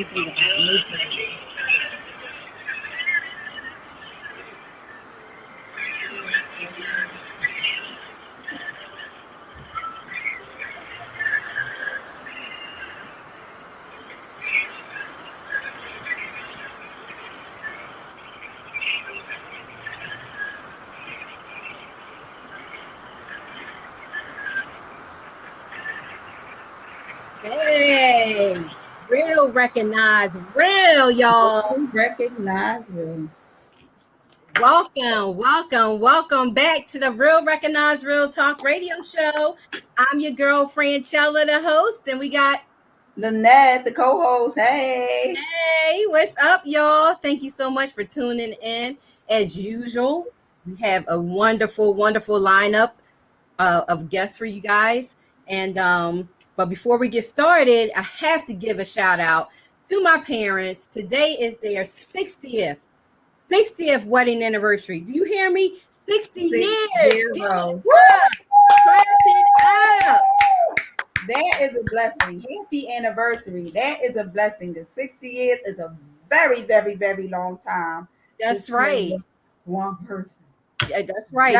anything about nature. Hey, real recognize real, y'all. Recognize real. Welcome back to the Real Recognize Real Talk radio show. I'm your girl, Franchella, the host, and we got Lynette, the co-host. Hey, what's up, y'all? Thank you so much for tuning in. As usual, we have a wonderful lineup of guests for you guys. And but before we get started, I have to give a shout out to my parents. Today is their 60th wedding anniversary. Do you hear me? 60 years. Clap it up. That is a blessing. Happy anniversary. That is a blessing. The 60 years is a very, very, very long time. That's right. One person. Yeah, that's right.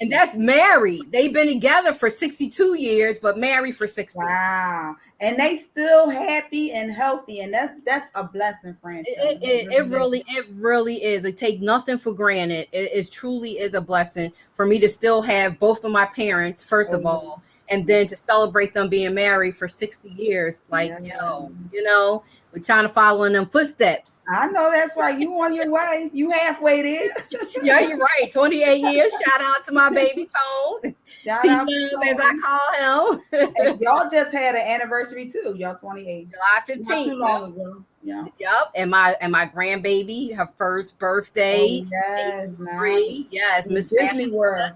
And that's married. They've been together for 62 years, but married for 60. Wow. And they still happy and healthy. And that's a blessing, friend. It really is. I take nothing for granted. It truly is a blessing for me to still have both of my parents, first of all, and then to celebrate them being married for 60 years. Like, we're trying to follow in them footsteps. I know that's right. You on your way. You halfway there. Yeah, you're right. 28 years. Shout out to my baby Tone. T-Love, as I call him. And y'all just had an anniversary too. Y'all 28. July 15th. Not too long ago. Yeah. Yep. And my grandbaby, her first birthday. Oh, yes. Nice. Yes. Miss Disney World.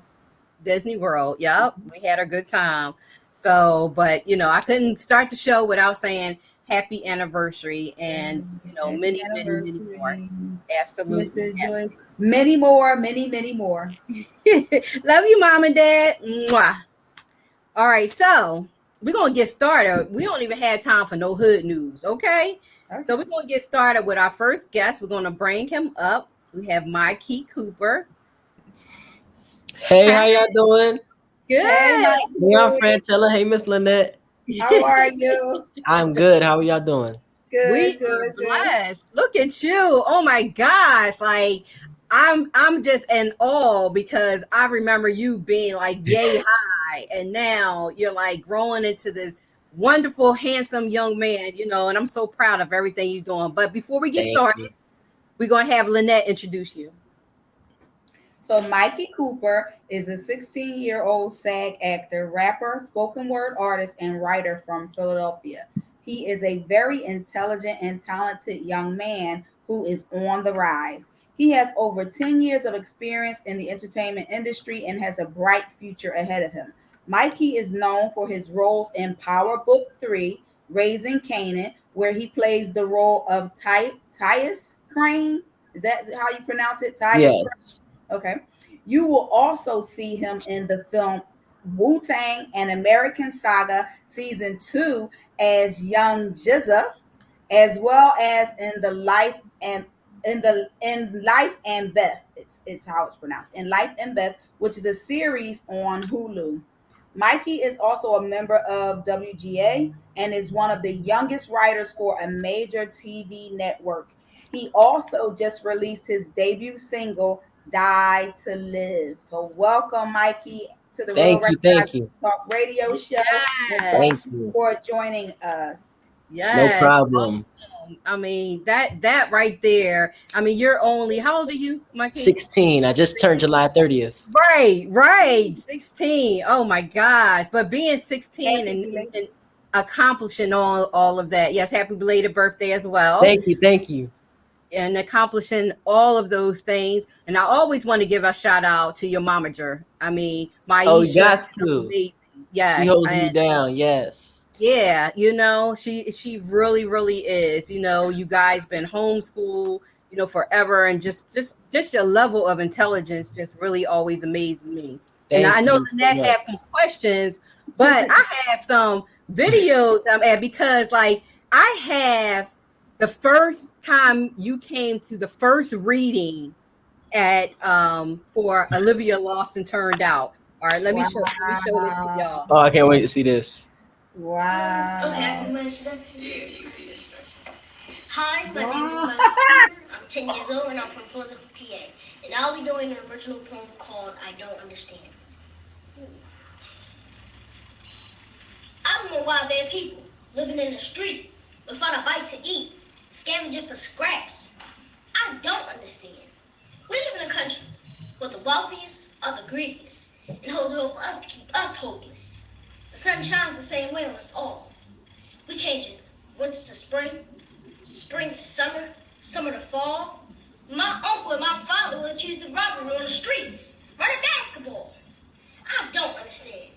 Disney World. Yep. We had a good time. So, but I couldn't start the show without saying happy anniversary and many more. Absolutely. Mrs. Joyce. Many more. Love you, Mom and Dad. Mwah. All right, so we're gonna get started. We don't even have time for no hood news, okay? So we're gonna get started with our first guest. We're gonna bring him up. We have Mykey Cooper. Hey, how y'all doing? Good. Hey, I'm Franchella. Hey, Miss Lynette. How are you? I'm good. How are y'all doing? Good. Blessed. Look at you. Oh my gosh. Like I'm just in awe because I remember you being like yay high, and now you're like growing into this wonderful, handsome young man, and I'm so proud of everything you're doing. But before we get started, we're gonna have Lynette introduce you. So Mykey Cooper is a 16-year-old SAG actor, rapper, spoken word artist, and writer from Philadelphia. He is a very intelligent and talented young man who is on the rise. He has over 10 years of experience in the entertainment industry and has a bright future ahead of him. Mykey is known for his roles in Power Book 3, Rasing Kanans, where he plays the role of Tyus Crane. Is that how you pronounce it? Tyus Yes. Crane? Okay. You will also see him in the film Wu-Tang and American Saga Season 2 as young Jizza, as well as in Life and Beth. It's how it's pronounced. In Life and Beth, which is a series on Hulu. Mykey is also a member of WGA and is one of the youngest writers for a major TV network. He also just released his debut single, Die to Live. So welcome, Mykey, to the Thank you. Talk radio show. Yes. Thank you for joining us. Yes. No problem. I mean, that right there. I mean, you're only, how old are you, Mykey? 16. I just turned July 30th. Right. 16. Oh my gosh. But being 16 and accomplishing all of that. Yes, happy belated birthday as well. Thank you. And accomplishing all of those things. And I always want to give a shout out to your momager. I mean, you got to. Yes. She holds me down. Yes. Yeah. She really, really is. You guys been homeschooled, forever. And just your level of intelligence just really always amazes me. And I know Lynette have some questions, but I have some videos because like I have the first time you came to the first reading at for Olivia Lost and Turned Out. All right, let me show this to y'all. Oh, I can't wait to see this. Wow. Okay, I can manage that. Yeah, you can finish that. Hi, my name is Mykey Cooper. I'm 10 years old and I'm from Philadelphia, PA. And I'll be doing an original poem called I Don't Understand. I don't know why there are people living in the street without a bite to eat, scavenging for scraps. I don't understand. We live in a country where the wealthiest are the greediest and hold it over us to keep us hopeless. The sun shines the same way on us all. We change it winter to spring, spring to summer, summer to fall. My uncle and my father were accused of robbery on the streets, running basketball. I don't understand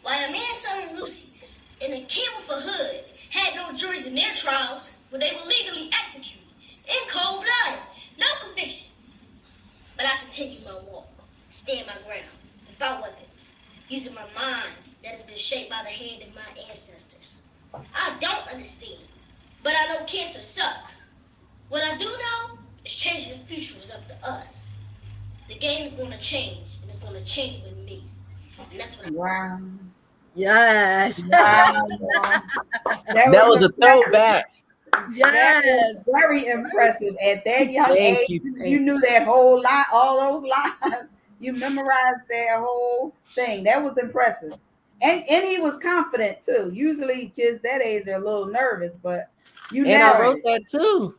why a man selling Lucy's and a kid with a hood had no juries in their trials where they were legally executed in cold blood, no convictions. But I continue my walk, stand my ground, without weapons, using my mind that has been shaped by the hand of my ancestors. I don't understand, but I know cancer sucks. What I do know is changing the future is up to us. The game is going to change, and it's going to change with me. And that's what Wow. Yes. Wow. That was a throwback. Yes. Very impressive. At that young age, you knew that whole line, all those lines. You memorized that whole thing. That was impressive. And he was confident too. Usually kids that age are a little nervous, but you And I wrote that too.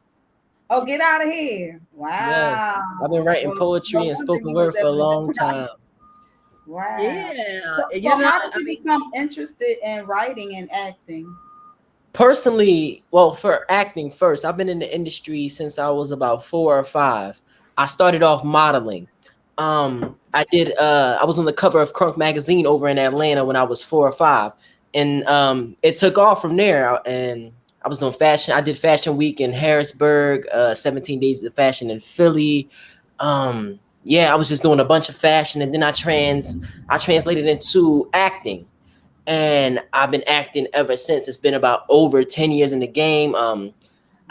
Oh, get out of here. Wow. Yes. I've been writing poetry and spoken word for a long time. Wow. Yeah. So how did you become interested in writing and acting? Personally, well, for acting first, I've been in the industry since I was about 4 or 5. I started off modeling. I was on the cover of Crunk magazine over in Atlanta when I was 4 or 5. And it took off from there. And I was doing fashion. I did Fashion Week in Harrisburg, 17 Days of Fashion in Philly. Yeah, I was just doing a bunch of fashion, and then I translated into acting, and I've been acting ever since. It's been about over 10 years in the game. I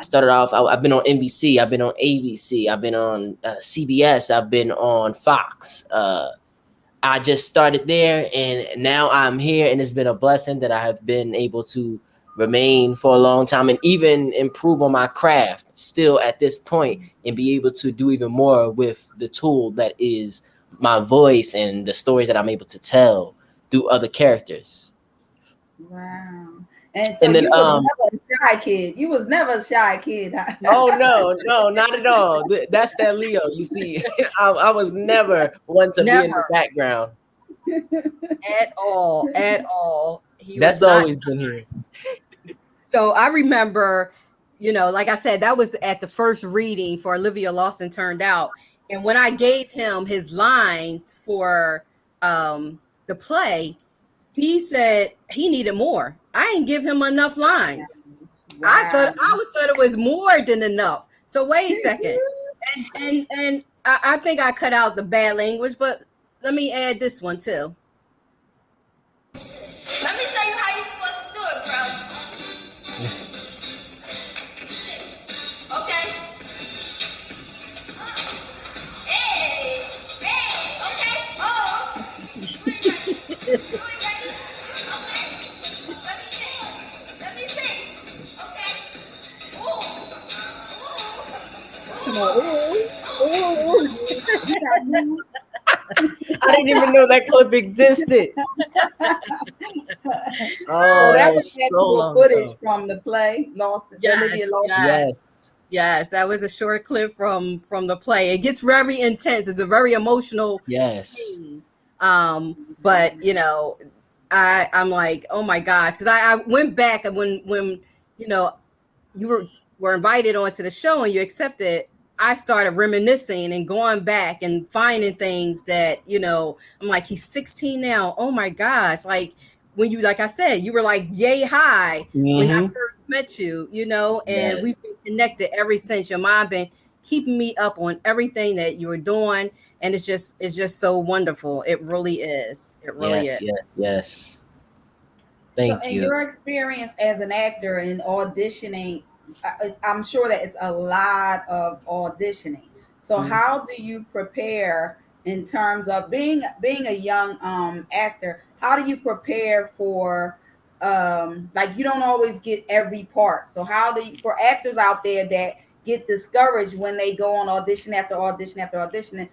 started off. I've been on NBC. I've been on ABC. I've been on CBS. I've been on Fox. I just started there, and now I'm here, and it's been a blessing that I have been able to remain for a long time and even improve on my craft still at this point and be able to do even more with the tool that is my voice and the stories that I'm able to tell through other characters. Wow. And so you was never a shy kid. You was never a shy kid. Oh, no, not at all. That's that Leo. You see, I was never one to be in the background. At all. That's always been here. So I remember, like I said, that was at the first reading for Olivia Lost and Turned Out. And when I gave him his lines for the play, he said he needed more. I didn't give him enough lines. Wow. I thought it was more than enough. So wait a second. and I think I cut out the bad language, but let me add this one too. Let me show you how you're supposed to do it, bro. Okay. Hey, okay. Oh. Let me see. Okay. I didn't even know that clip existed. Oh, that was actual footage from the play Lost. Yes, that was a short clip from the play. It gets very intense. It's a very emotional scene. But I'm like, oh my gosh, because I went back and when you were invited onto the show and you accepted. I started reminiscing and going back and finding things that, I'm like, he's 16 now. Oh my gosh. Like like I said, you were like yay high when I first met you, and we've been connected ever since. Your mom been keeping me up on everything that you were doing. And it's just so wonderful. It really is. It really is. Yes. Thank you. In your experience as an actor and auditioning I'm sure that it's a lot of auditioning. So how do you prepare in terms of being a young actor? How do you prepare for like you don't always get every part. So how do you, for actors out there that get discouraged when they go on audition after audition after audition,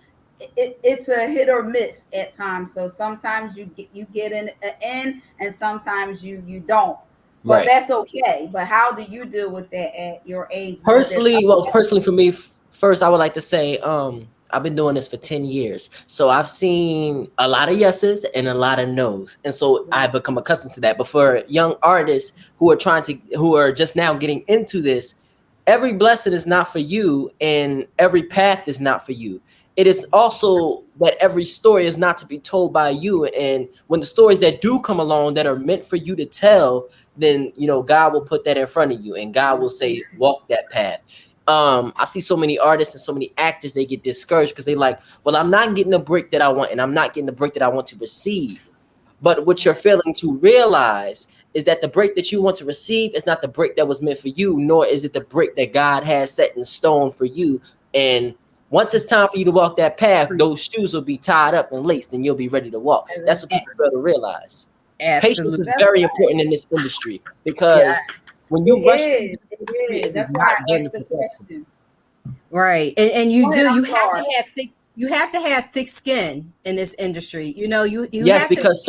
it's a hit or miss at times. So sometimes you get in and sometimes you don't. But Right. that's okay. But how do you deal with that at your age? Because there's Personally for me, first I would like to say, I've been doing this for 10 years. So I've seen a lot of yeses and a lot of nos. And so I've become accustomed to that. But for young artists who are just now getting into this, every blessing is not for you and every path is not for you. It is also that every story is not to be told by you. And when the stories that do come along that are meant for you to tell, then God will put that in front of you and God will say, walk that path. I see so many artists and so many actors, they get discouraged because they like, well, I'm not getting the break that I want and I'm not getting the break that I want to receive. But what you're failing to realize is that the break that you want to receive is not the break that was meant for you, nor is it the break that God has set in stone for you. And once it's time for you to walk that path, those shoes will be tied up and laced and you'll be ready to walk. That's what people fail to realize. Patience Absolutely. is that's very right. important in this industry Yeah. because when It you rush into is. this It industry, is. it is That's why not I done to asked the perfection. question. Right. And Go ahead. I'm sorry. you have to have thick skin in this industry. You Yes, have to because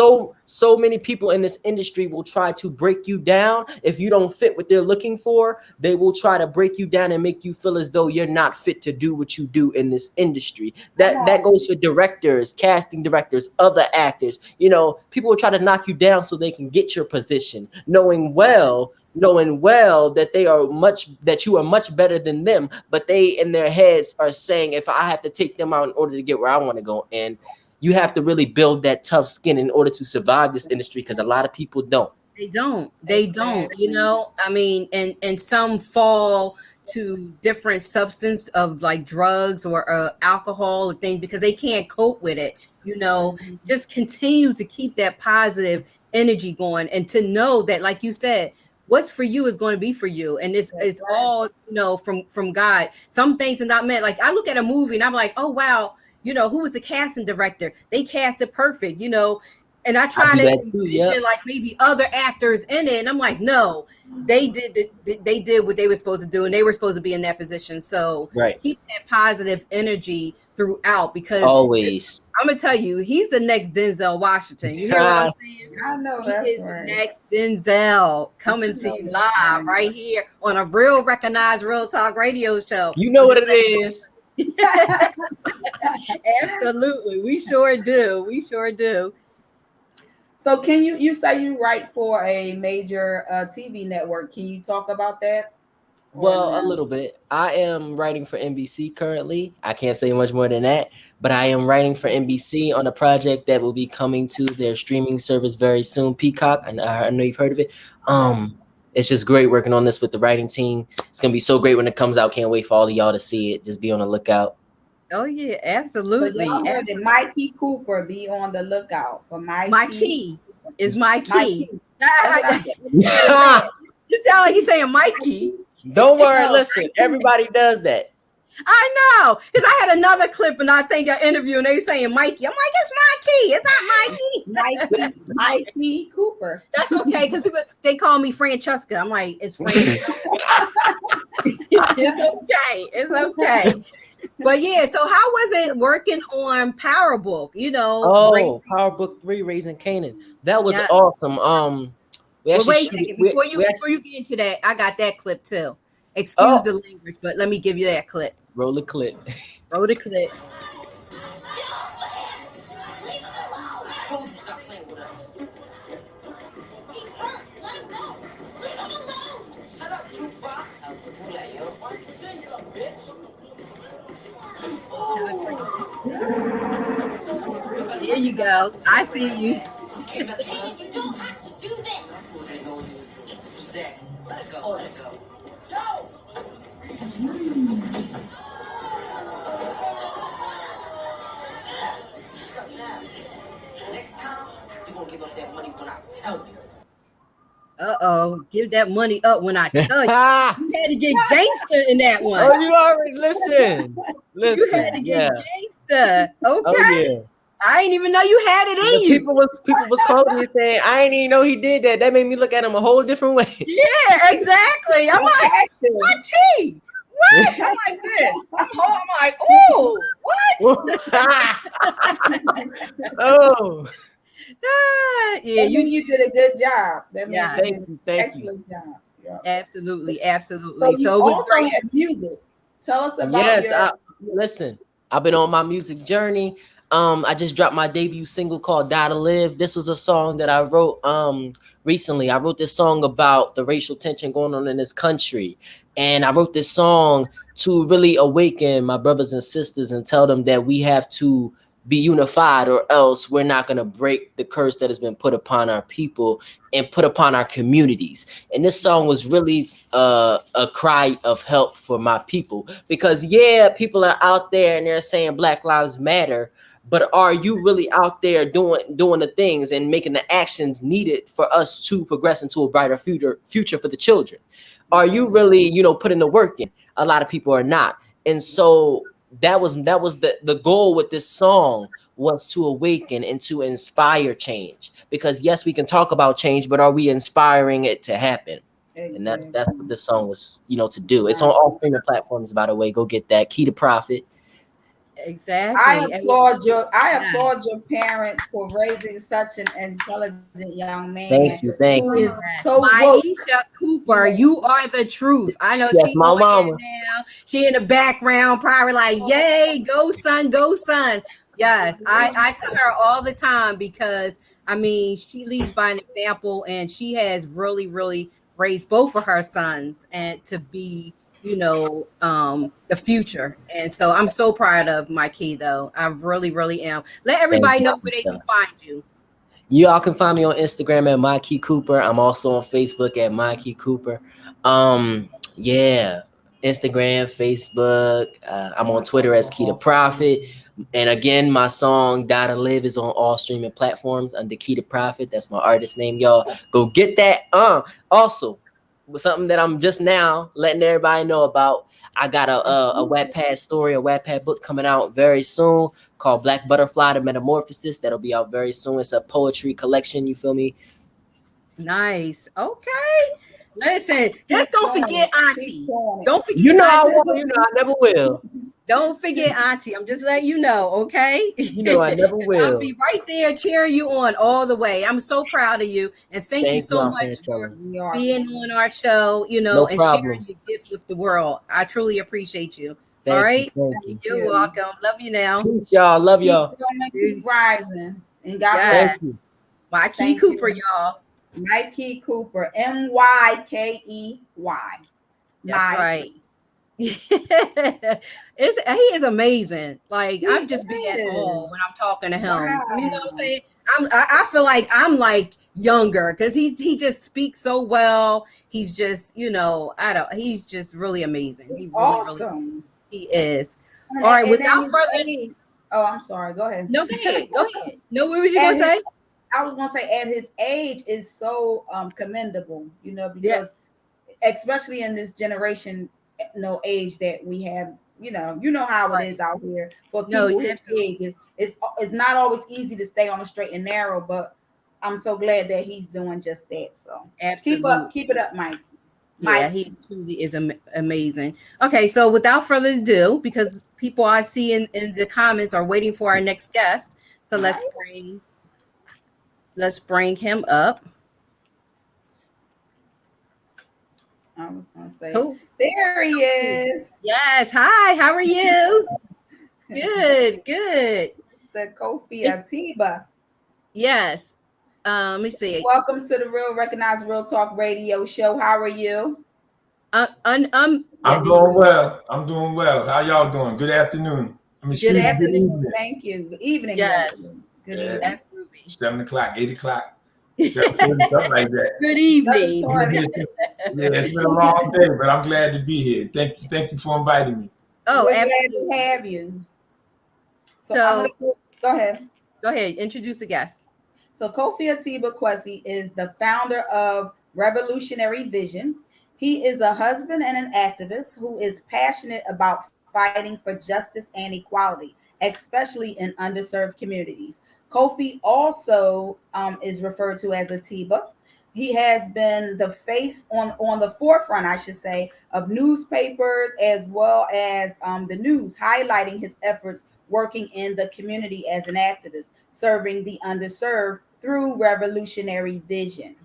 so many people in this industry will try to break you down. If you don't fit what they're looking for, they will try to break you down and make you feel as though you're not fit to do what you do in this industry. Come That on. goes for directors, casting directors, other actors. People will try to knock you down so they can get your position, knowing well that you are much better than them, but they in their heads are saying, if I have to take them out in order to get where I want to go. And you have to really build that tough skin in order to survive this industry because a lot of people don't. They don't, Exactly. I mean, and some fall to different substance of like drugs or alcohol or things because they can't cope with it. Mhm. Just continue to keep that positive energy going and to know that, like you said, what's for you is going to be for you, and it's That's it's right. all from God. Some things are not meant. Like I look at a movie and I'm like, oh wow, who was the casting director? They cast it perfect. And I I try do to that too. envision Yep. like maybe other actors in it, and I'm like, no, they did what they were supposed to do, and they were supposed to be in that position. So Right. keep that positive energy throughout because Always. I'm gonna tell you, he's the next Denzel Washington. You hear what I'm saying? I know He that's is the right. next Denzel I coming to know you that's live right. right here on a real recognized real talk radio show. You know I'm what just it is. absolutely. We sure do. We sure do. So can you say you write for a major TV network? Can you talk about that or Well, a no? little bit. I am writing for NBC currently. I can't say much more than that, but I am writing for NBC on a project that will be coming to their streaming service very soon, Peacock. I know you've heard of it. Yes. It's just great working on this with the writing team. It's gonna be so great when it comes out. Can't wait for all of y'all to see it. Just be on the lookout. Oh yeah, So absolutely. y'all heard that Absolutely. Mykey Cooper be on the lookout for My Mykey key Cooper. is my key. Mykey. That's what I said. You sound like you saying Mikey. Don't worry. No, Listen, everybody does that. I know, because I had another clip and I think an interview and they were saying Mikey. I'm like, it's Mikey. It's not Mikey. Mykey Cooper. That's okay because people they call me Francesca. I'm like, it's Francesca. It's okay. It's okay. But yeah, so how was it working on Power Book? Oh, Power Book 3, Raising Canaan. That was Yeah. awesome. We Well, actually wait a shoot it. second. We Before actually you get into that, I got that clip too. Excuse oh, the language, but let me give you that clip. roll the clip. Roll the clip. Leave him alone! I told you stop playing with us. He's hurt. Let him go. Leave him alone. Shut up, jukebox. Why don't you sing something, bitch? There you go. I see you. You don't have to do this. Zach, let it go. Let it go. No! Shut now. Next time, you're gonna give up that money when I tell you. Give that money up when I tell you. Oh, You had to get gangster in that one. you already listen. You had to get Yeah. gangster. Oh Okay. yeah. I didn't even know you had it The in you. people was calling me saying, I didn't even know he did that. That made me look at him a whole different way. Yeah, exactly. I'm like, what key? What? I'm like this. I'm like, oh, what? Oh, Yeah, you did a good job. That means Yeah. you thank did you, an excellent job. Yeah. absolutely, So absolutely. you So it was also great. have music. Tell us about yes. your. Listen. I've been on my music journey. I just dropped my debut single called "Die to Live." This was a song that I wrote recently. I wrote this song about the racial tension going on in this country, and I wrote this song to really awaken my brothers and sisters and tell them that we have to be unified, or else we're not going to break the curse that has been put upon our people and put upon our communities. And this song was really a cry of help for my people, because yeah, people are out there and they're saying Black Lives Matter, but are you really out there doing the things and making the actions needed for us to progress into a brighter future for the children? Are you really, putting the work in? A lot of people are not. And so that was the goal with this song, was to awaken and to inspire change. Because yes, we can talk about change, but are we inspiring it to happen? And that's Exactly. what this song was, to do. It's on all streaming platforms, by the way. Go get that. Key to Profit. Exactly. I Yeah. applaud your parents for raising such an intelligent young man Thank you. Thank who you. is so woke. Mykey Cooper, you are the truth. I know Yes, she my on mama. here now. She in the background, probably like, "Yay, go son, go son." Yes, I tell her all the time, because I mean she leads by an example, and she has really, really raised both of her sons and to be, the future. And so I'm so proud of Mykey, though. I really, really am. Let Thank everybody know where they you. can find you. You all can find me on Instagram at Mykey Cooper. I'm also on Facebook at Mykey Cooper. Yeah, Instagram, Facebook. I'm on Twitter as Key to Profit. And again, my song "Die to Live" is on all streaming platforms under Key to Profit. That's my artist name, y'all. Go get that. Also, with something that I'm just now letting everybody know about. I got a Wattpad story, a Wattpad book coming out very soon, called Black Butterfly, the Metamorphosis. That'll be out very soon. It's a poetry collection, you feel me? Nice. Okay. Listen, just don't forget Auntie. Don't forget You know I Auntie. won't, I never will. Don't forget Auntie. I'm just letting you know, okay? You know I never I'll will. be right there cheering you on all the way. I'm so proud of you. And thank you so y'all, much for Franchella. being on our show, No and problem. sharing your gift with the world. I truly appreciate you. Thank all right. you. Thank you. You're welcome. Love you now. Peace, y'all. Love y'all. Keep rising. And God Yes. bless. Mykey Thank Cooper, you. y'all. Mykey Cooper. Mykey. That's right. He is amazing. Like, I'm just being at all when I'm talking to him. Wow. You know what I'm saying? I feel like I'm like younger, because he just speaks so well. He's just, he's just really amazing. He's really, awesome. really, he is. All right, without further ado. Oh, I'm sorry. Go ahead. No, go ahead. Go ahead. No, what was you gonna say? I was gonna say, at his age is so commendable, because especially in this generation, age that we have, you know how it is out here for people his age. It's not always easy to stay on the straight and narrow, but I'm so glad that he's doing just that. So absolutely, keep it up, Mike. Yeah, he truly is amazing. Okay, so without further ado, because people I see in the comments are waiting for our next guest, so let's bring him up. I was gonna say, there he is. Yes, hi. How are you? Good. The Kofi Atiba. Yes. Let me see. Welcome to the Real Recognize Real Talk Radio Show. How are you? I'm doing well. How y'all doing? Good afternoon. Good afternoon. Thank you. Good evening. Yes. Good evening. Absolutely. 7 o'clock, 8 o'clock, 7, something like that. Good evening. It's been a long day, but I'm glad to be here. Thank you for inviting me. Oh, we're glad to have you. So go ahead. Go ahead. Introduce the guest. So Kofi Atiba Kwesi is the founder of revolutionary vision. He is a husband and an activist who is passionate about fighting for justice and equality, especially in underserved communities. Kofi also is referred to as Atiba. He has been the face on the forefront, I should say, of newspapers as well as the news, highlighting his efforts working in the community as an activist, serving the underserved through revolutionary vision.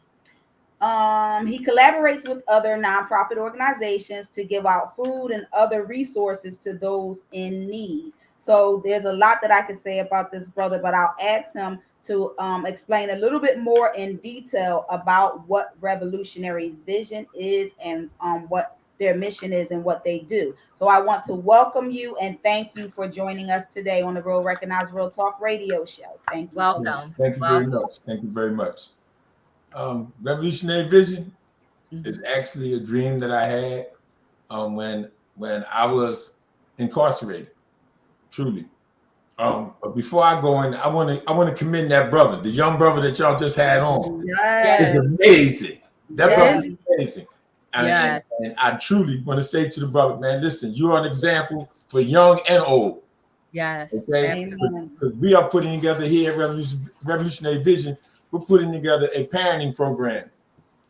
He collaborates with other nonprofit organizations to give out food and other resources to those in need. So there's a lot that I could say about this brother, but I'll ask him to explain a little bit more in detail about what Revolutionary Vision is and what their mission is and what they do. So I want to welcome you and thank you for joining us today on the Real Recognized Real Talk radio show. Thank you. Welcome. Thank you very much. Thank you very much. Revolutionary Vision is actually a dream that I had when I was incarcerated. Truly. But before I go in, I want to commend that brother, the young brother that y'all just had on. Yes. It's amazing. That Yes. brother is amazing. Yes. And I truly want to say to the brother, man, listen, you're an example for young and old. Yes. Okay, Amen. because we are putting together here at Revolutionary Vision, we're putting together a parenting program.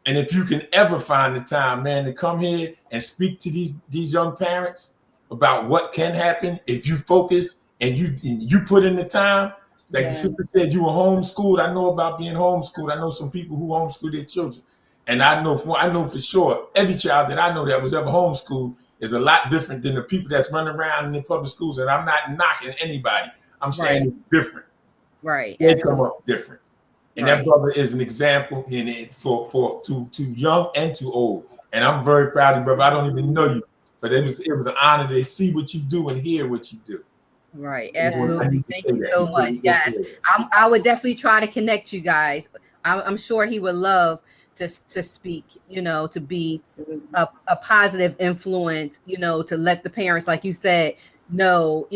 And if you can ever find the time, man, to come here and speak to these young parents about what can happen if you focus and you put in the time. Like the sister said, you were homeschooled. I know about being homeschooled. I know some people who homeschool their children. And I know for sure every child that I know that was ever homeschooled is a lot different than the people that's running around in the public schools. And I'm not knocking anybody. I'm saying it's different. Right. They come up different. And Right. that brother is an example in it for to young and to old. And I'm very proud of you, brother. I don't even know you, but it was an honor to see what you do and hear what you do. Right. Absolutely. Thank you so much. Really Yes. I would definitely try to connect you guys. I'm sure he would love to speak, to be a positive influence, to let the parents, like you said, know,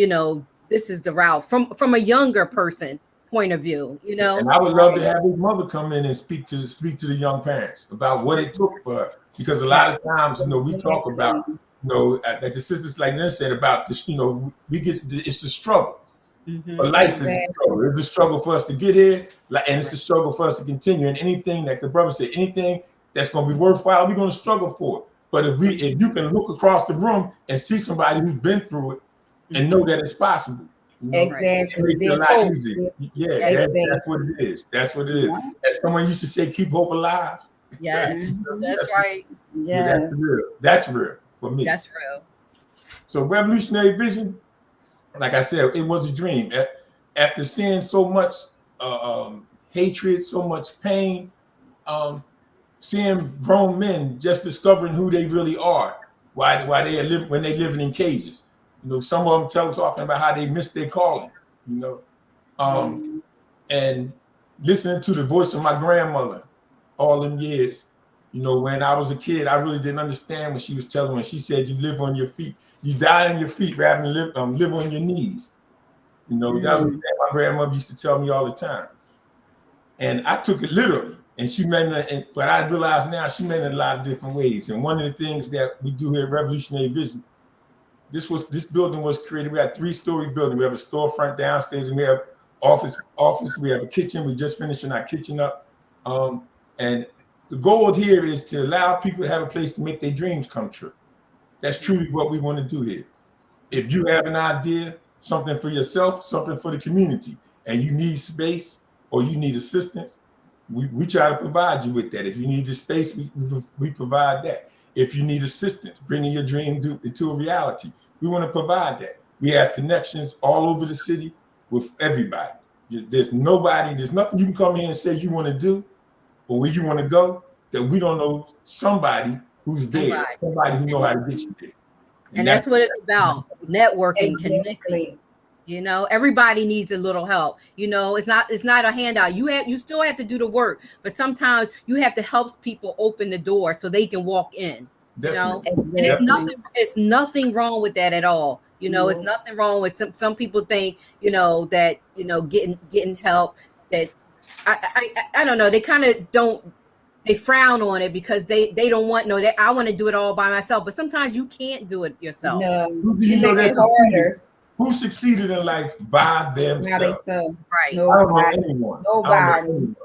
this is the route from a younger person point of view, And I would love to have his mother come in and speak to the young parents about what it took for her. Because a lot of times, we talk about, like the sisters like Lynn said about this, it's a struggle. But life is a struggle. It's a struggle for us to get here, and it's a struggle for us to continue. And anything, like the brother said, anything that's going to be worthwhile, we're going to struggle for it. But if you can look across the room and see somebody who's been through it and know that it's possible, Exactly. it makes it a lot hope. easier. Yeah, Exactly. that's what it is. That's what it is. As someone used to say, keep hope alive. Yes, that's right. Yes. That's real. That's real for me. That's real. So Revolutionary Vision, like I said, it was a dream. After seeing so much hatred, so much pain, seeing grown men just discovering who they really are, why they live when they living in cages. Some of them talking about how they missed their calling. And listening to the voice of my grandmother all them years. When I was a kid, I really didn't understand what she was telling me. When she said, "You live on your feet, you die on your feet rather than live on your knees." That was the thing my grandmother used to tell me all the time, and I took it literally. And she meant it, but I realize now she meant it a lot of different ways. And one of the things that we do here at Revolutionary Vision, this building was created. We had a 3-story building. We have a storefront downstairs, and we have office. We have a kitchen. We're just finishing our kitchen up, and the goal here is to allow people to have a place to make their dreams come true. That's truly what we want to do here. If you have an idea, something for yourself, something for the community, and you need space or you need assistance, we try to provide you with that. If you need the space, we provide that. If you need assistance, bringing your dream to a reality, we want to provide that. We have connections all over the city with everybody. There's nothing you can come here and say you want to do or where you want to go that we don't know somebody who's there, somebody who know how to get you there. And that's what it's about, networking, connecting. Everybody needs a little help. It's not a handout. You still have to do the work, but sometimes you have to help people open the door so they can walk in. And it's nothing wrong with that at all. It's nothing wrong with some people think, that, getting help, that I don't know. They kind of don't they frown on it because they don't want that I want to do it all by myself. But sometimes you can't do it yourself. No, Who do you you know make that it harder. who succeeded in life by Now they themselves? so Right. I don't know nobody, anyone. I don't know nobody. anyone.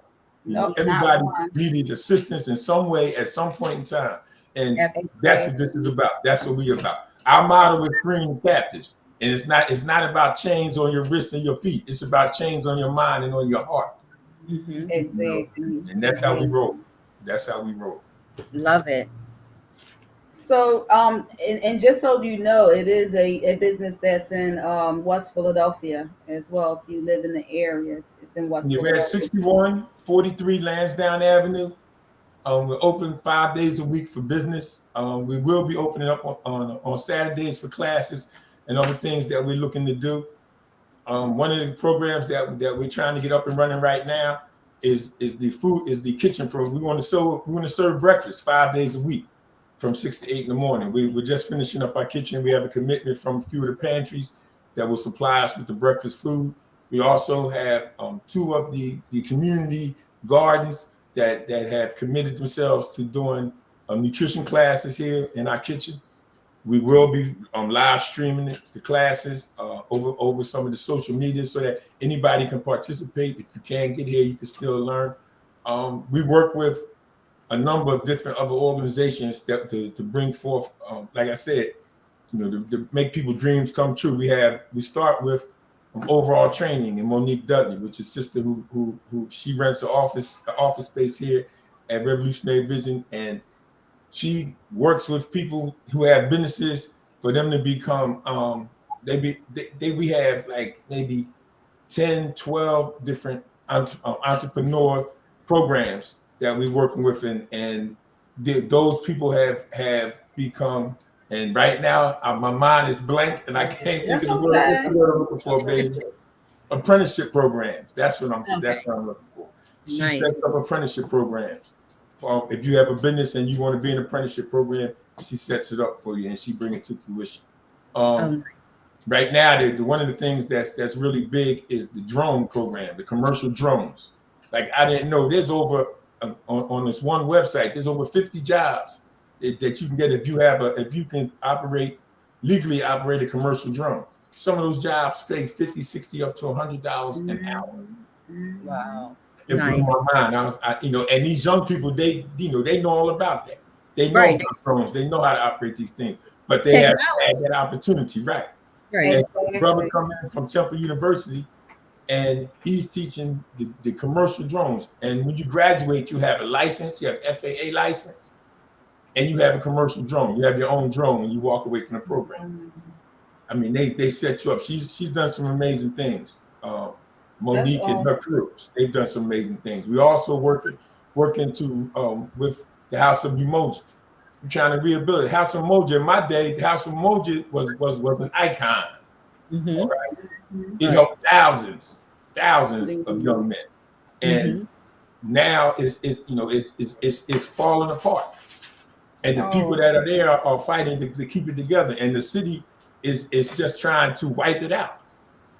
Nope, not Everybody one. needed assistance in some way at some point in time. And Absolutely. that's what this is about. That's what we're about. Our motto is freeing captives. And it's not about chains on your wrists and your feet. It's about chains on your mind and on your heart. Mm-hmm. Exactly. And that's how we roll. That's how we roll. Love it. So, and just so you know, it is a business that's in West Philadelphia as well. If you live in the area, it's in West We're at Philadelphia. 6143 Lansdowne Avenue. We're open 5 days a week for business. We will be opening up on Saturdays for classes and other things that we're looking to do. One of the programs that we're trying to get up and running right now is the kitchen program. We want to serve breakfast 5 days a week from 6 to 8 in the morning. We're just finishing up our kitchen. We have a commitment from a few of the pantries that will supply us with the breakfast food. We also have 2 of the community gardens that have committed themselves to doing nutrition classes here in our kitchen. We will be live streaming the classes over some of the social media so that anybody can participate. If you can't get here, you can still learn. We work with a number of different other organizations that to bring forth, like I said, to make people's dreams come true. We start with overall training and Monique Dudley, which is sister who she rents an office space here at Revolutionary Vision, and she works with people who have businesses for them to become we have like maybe 10, 12 different entrepreneur programs that we're working with, and those people have become, and right now my mind is blank and I can't think of the word. Okay. What's the word I'm looking for, baby? Apprenticeship programs. That's what I'm looking for. She Nice. sets up apprenticeship programs. If you have a business and you want to be in an apprenticeship program, she sets it up for you and she brings it to fruition. Right now, one of the things that's really big is the drone program, the commercial drones. Like I didn't know there's over on this one website, there's over 50 jobs that you can get if you can legally operate a commercial drone. Some of those jobs pay 50, 60, up to $100 an hour. Wow. It Nice. blew my mind. And these young people, they know all about that. They know Right. about drones. They know how to operate these things, but they have had that opportunity, right? Right. And a brother coming in from Temple University, and he's teaching the commercial drones. And when you graduate, you have a license, you have FAA license, and you have a commercial drone. You have your own drone when you walk away from the program. I mean, they set you up. She's done some amazing things. Monique and her crews, they've done some amazing things. We also working with the House of Umoja. We're trying to rehabilitate House of Umoja. In my day, the House of Umoja was an icon. Mm-hmm. All right? It helped thousands of young men, and now it's falling apart. And the people that are there are fighting to keep it together, and the city is just trying to wipe it out.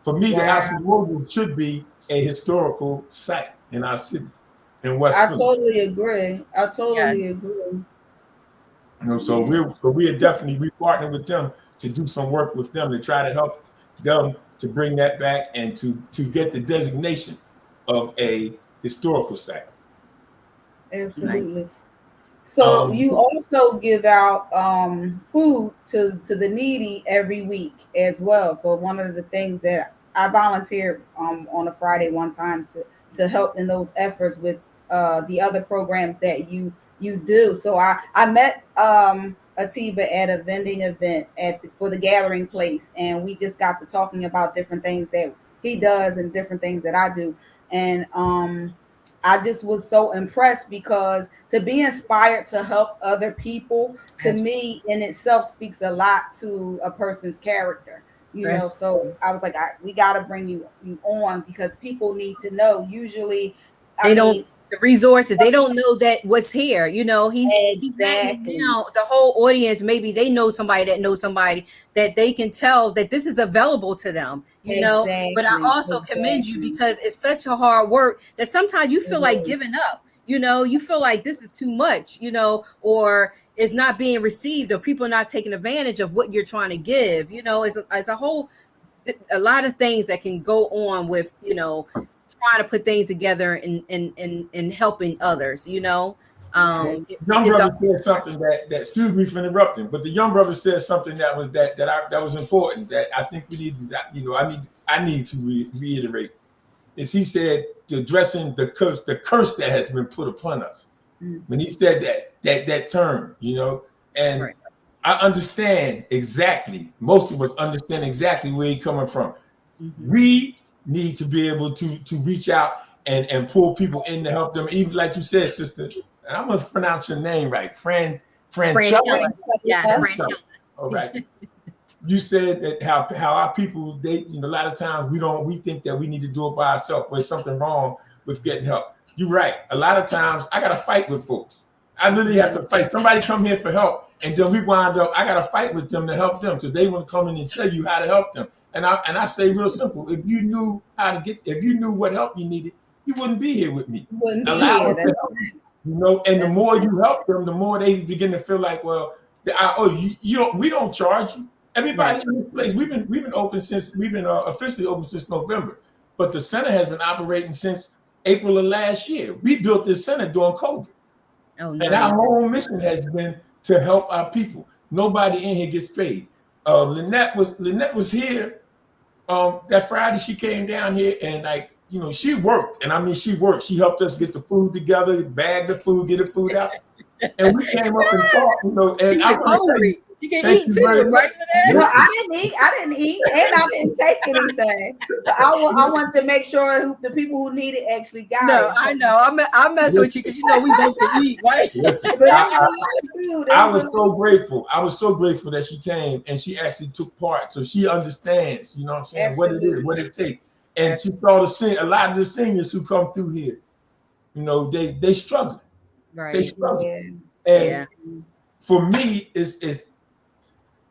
For me, the House of Umoja should be a historical site in our city, in West Philly. Totally agree. I totally agree. So we are definitely partnering with them to do some work with them to try to help them to bring that back and to get the designation of a historical site. Absolutely. Nice. So you also give out food to the needy every week as well. So one of the things that I volunteered on a Friday one time to help in those efforts with the other programs that you do. So I met Atiba at a vending event for the Gathering Place, and we just got to talking about different things that he does and different things that I do, and I just was so impressed because to be inspired to help other people, to me in itself speaks a lot to a person's character, you know. So I was like, we got to bring you on because people need to know. Usually, the resources, they don't know that what's here, you know. He's letting now the whole audience, maybe they know somebody that knows somebody that they can tell that this is available to them, you know. But I also commend you because it's such a hard work that sometimes you feel like giving up, you know, you feel like this is too much, you know, or it's not being received, or people are not taking advantage of what you're trying to give. You know, it's a lot of things that can go on with, you know, trying to put things together and helping others, you know. Young brother said something that excuse me for interrupting, but the young brother said something that was important, that I think we need to, you know, I need to reiterate. Is he said addressing the curse that has been put upon us. When he said that term, you know, and right. I understand exactly. Most of us understand exactly where he's coming from. Mm-hmm. We need to be able to reach out and pull people in to help them. Even like you said, sister, and I'm gonna pronounce your name right, Franchella. Yes, Franchella. All right. You said that how our people, they, you know, a lot of times we think that we need to do it by ourselves. There's something wrong with getting help. You're right. A lot of times I gotta fight with folks. I literally have to fight. Somebody come here for help, and then we wind up, I gotta fight with them to help them because they want to come in and tell you how to help them. And I say real simple, if you knew what help you needed, you wouldn't be here with me. Allow us to help you, you know, and the more you help them, the more they begin to feel like, well, we don't charge you. Everybody in this place, we've been officially open since November, but the center has been operating since April of last year. We built this center during COVID. Oh, nice. And our whole mission has been to help our people. Nobody in here gets paid. Lynette was here that Friday. She came down here and, like, you know, she worked. And I mean, she worked. She helped us get the food together, bag the food, get the food out. And we came up and talked, you know, and I was hungry. You can eat too, right? No, I didn't eat, and I didn't take anything. But I wanted to make sure the people who need it actually got it. No, I know. I mess with you because, you know, we both can eat, right? I was so grateful. I was so grateful that she came and she actually took part, so she understands, you know what I'm saying, absolutely, what it is, what it takes. And absolutely, she saw a lot of the seniors who come through here, you know, they struggle. Right. They struggle. Yeah. And for me, it's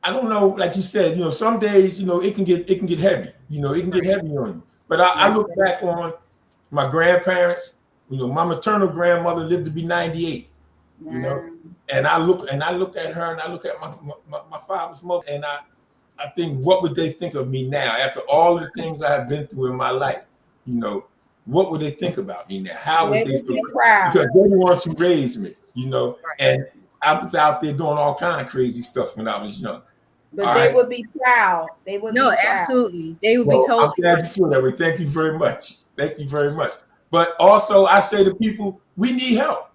I don't know, like you said, you know, some days, you know, it can get heavy, you know, it can get heavy on you. But I look back on my grandparents, you know, my maternal grandmother lived to be 98, you know, and I look at her and I look at my father's mother, and I think, what would they think of me now after all the things I have been through in my life? You know, what would they think about me now? How would they feel? Because they're the ones who raised me, you know, and I was out there doing all kind of crazy stuff when I was young. But they would be proud. They would be proud. Absolutely. They would be totally. I'm glad you feel that way. Thank you very much. Thank you very much. But also, I say to people, we need help.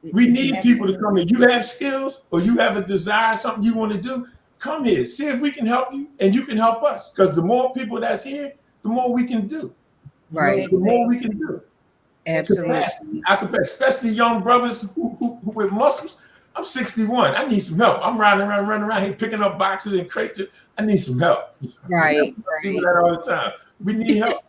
We need people to come in. You have skills or you have a desire, something you want to do, come here. See if we can help you and you can help us. Because the more people that's here, the more we can do. Right. You know, the more we can do. Absolutely. I can, especially young brothers who with muscles. I'm 61. I need some help. I'm running around here picking up boxes and crates. I need some help. Right. I do that all the time. We need help.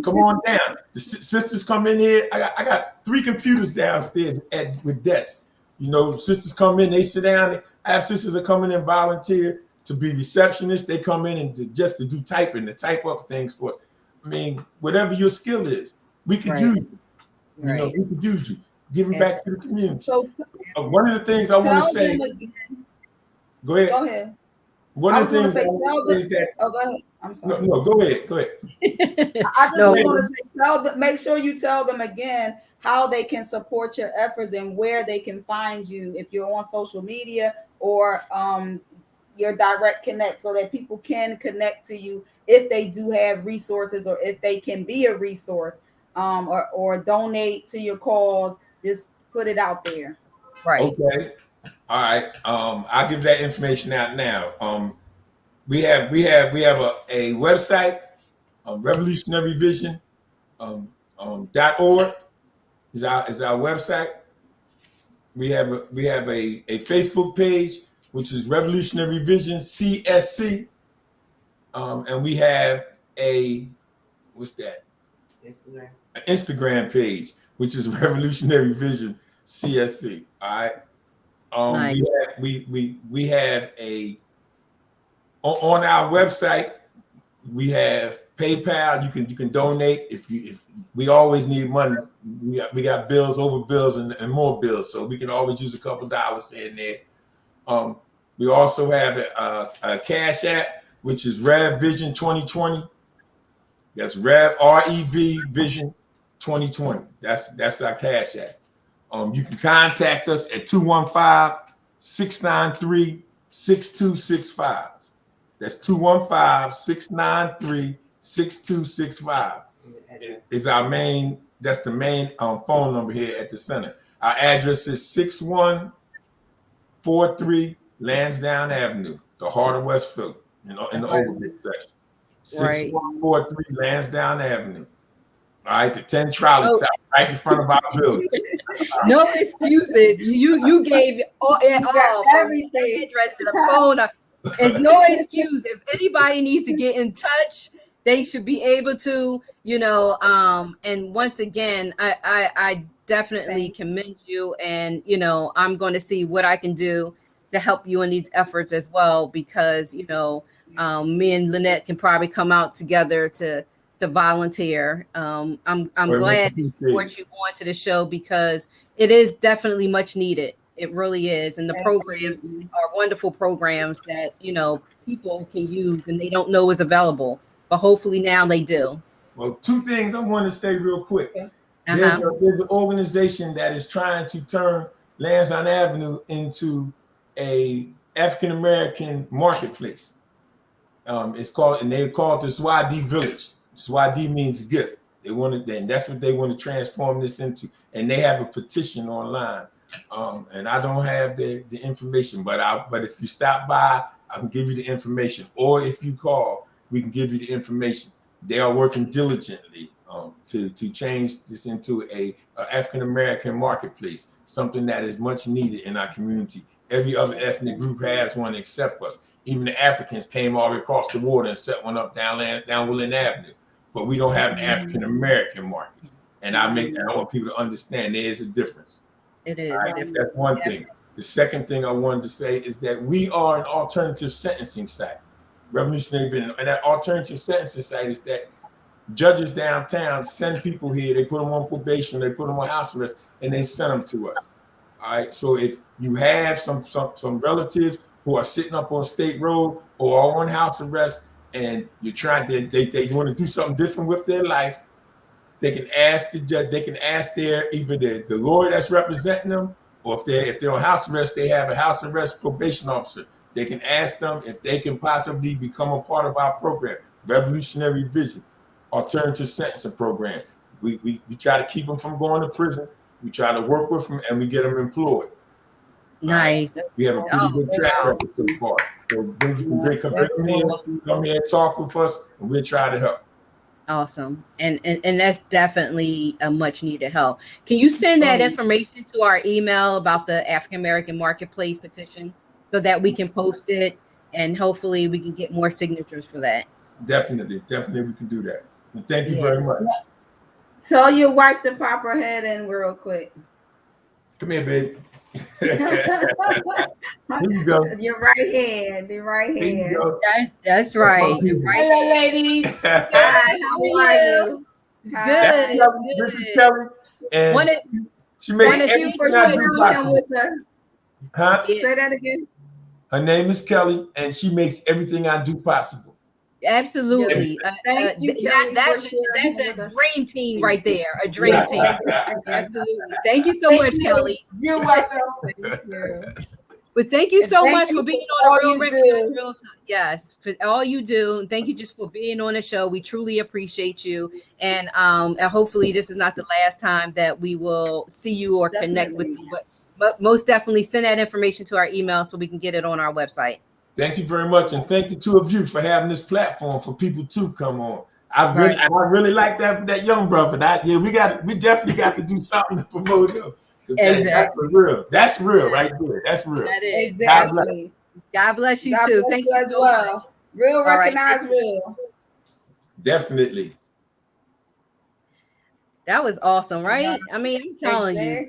Come on down. The sisters come in here. I got 3 computers downstairs with desks. You know, sisters come in, they sit down. I have sisters that come in and volunteer to be receptionists. They come in and just to do typing, to type up things for us. I mean, whatever your skill is, we could use you. You know, we could use you. Giving back to the community. So, one of the things I want to say. Go ahead. Go ahead. One of the things I want to say is that. Oh, go ahead. I'm sorry. No, go ahead. Go ahead. I just want to say, make sure you tell them again how they can support your efforts and where they can find you if you're on social media or your direct connect, so that people can connect to you if they do have resources or if they can be a resource or donate to your cause. Just put it out there. Right. Okay. All right. I'll give that information out now. We have a website, revolutionaryvision .org is our website. We have a Facebook page, which is Revolutionary Vision CSC. And we have an Instagram page, which is Revolutionary Vision CSC. All right. Nice. We have on our website, we have PayPal. You can donate if we always need money. We got bills over bills and more bills, so we can always use a couple dollars in there. We also have a Cash App, which is Rev Vision 2020. That's REV Vision 2020. That's our Cash App. You can contact us at 215-693-6265. That's 215-693-6265. That's the main phone number here at the center. Our address is 6143 Lansdowne Avenue, the heart of West Philly, in the overview section. 6143 Lansdowne Avenue. All right, the 10 trolley stop right in front of our building. No excuses. You gave all everything. Address to the phone. There's no excuse. If anybody needs to get in touch, they should be able to, and once again, I definitely commend you, and I'm going to see what I can do to help you in these efforts as well, because me and Lynette can probably come out together to volunteer. I'm glad to support you on to the show, because it is definitely much needed. It really is. And the programs are wonderful programs that, people can use and they don't know is available, but hopefully now they do. Well, two things I want to say real quick. There's an organization that is trying to turn Lansdowne Avenue into a African-American marketplace. They're called the Swadi Village. Swadi means gift. And that's what they want to transform this into. And they have a petition online. And I don't have the information, but if you stop by, I can give you the information. Or if you call, we can give you the information. They are working diligently to change this into a African-American marketplace, something that is much needed in our community. Every other ethnic group has one except us. Even the Africans came all the way across the water and set one up down Woodland Avenue. But we don't have an African-American market. And I want people to understand there is a difference. It is. Right? That's one thing. The second thing I wanted to say is that we are an alternative sentencing site. Revolutionary Vision. And that alternative sentencing site is that judges downtown send people here, they put them on probation, they put them on house arrest, and they send them to us. All right. So if you have some relatives who are sitting up on State Road or are on house arrest, and you're trying they want to do something different with their life, they can ask the judge, they can ask either the lawyer that's representing them, or if they're on house arrest, they have a house arrest probation officer. They can ask them if they can possibly become a part of our program, Revolutionary Vision, alternative sentencing program. We try to keep them from going to prison. We try to work with them, and we get them employed. Nice. We have a pretty good track record so far. So come here and talk with us, and we'll try to help. Awesome. And that's definitely a much needed help. Can you send that information to our email about the African American Marketplace petition so that we can post it, and hopefully we can get more signatures for that? Definitely we can do that. And thank you very much. Tell your wife to pop her head in real quick. Come here, baby. Here you go. Your right hand. That's right. Hello, ladies. Hi, how are you? Good. This is Kelly. And she makes everything I do possible. Huh? Say that again. Her name is Kelly, and she makes everything I do possible. Absolutely. Thank you, Kelly, that's a dream team right there. A dream team. Absolutely. Thank you so much, Kelly. You're welcome. But thank you so much for being on the Real Time. Yes, for all you do. And thank you just for being on the show. We truly appreciate you. And hopefully this is not the last time that we will see you or connect with you. But most definitely send that information to our email so we can get it on our website. Thank you very much, and thank the two of you for having this platform for people to come on. I really like that young brother. We definitely got to do something to promote him. Exactly. That's real right there. That's real. That is. Exactly. God bless you too. Thank you so much. Real recognize real. Definitely. That was awesome, right? I mean, I'm telling you.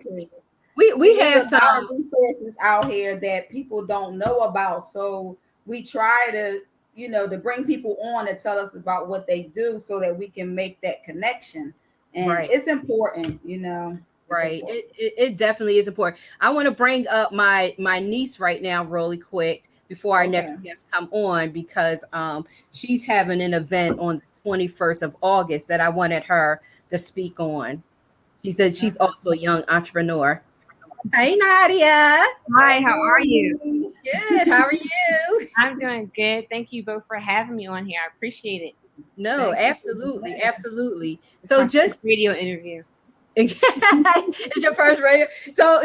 We have some resources out here that people don't know about, so we try to to bring people on to tell us about what they do so that we can make that connection. And Right. it's important, Right. important. It definitely is important. I want to bring up my niece right now really quick before our next guest come on, because she's having an event on the 21st of August that I wanted her to speak on. She said she's also a young entrepreneur. Hey, Nadia. Hi, how are you? Good. How are you? I'm doing good. Thank you both for having me on here. I appreciate it. No, absolutely. Absolutely. So My just first radio interview. It's your first radio. So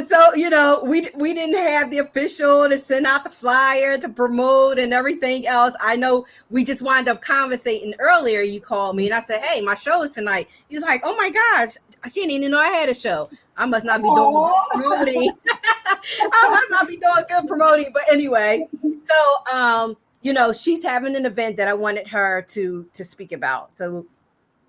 we didn't have the official to send out the flyer to promote and everything else. I know we just wound up conversating earlier. You called me and I said, hey, my show is tonight. He was like, oh my gosh, she didn't even know I had a show. I must not be doing good promoting. I must not be doing good promoting. But anyway, so she's having an event that I wanted her to speak about. So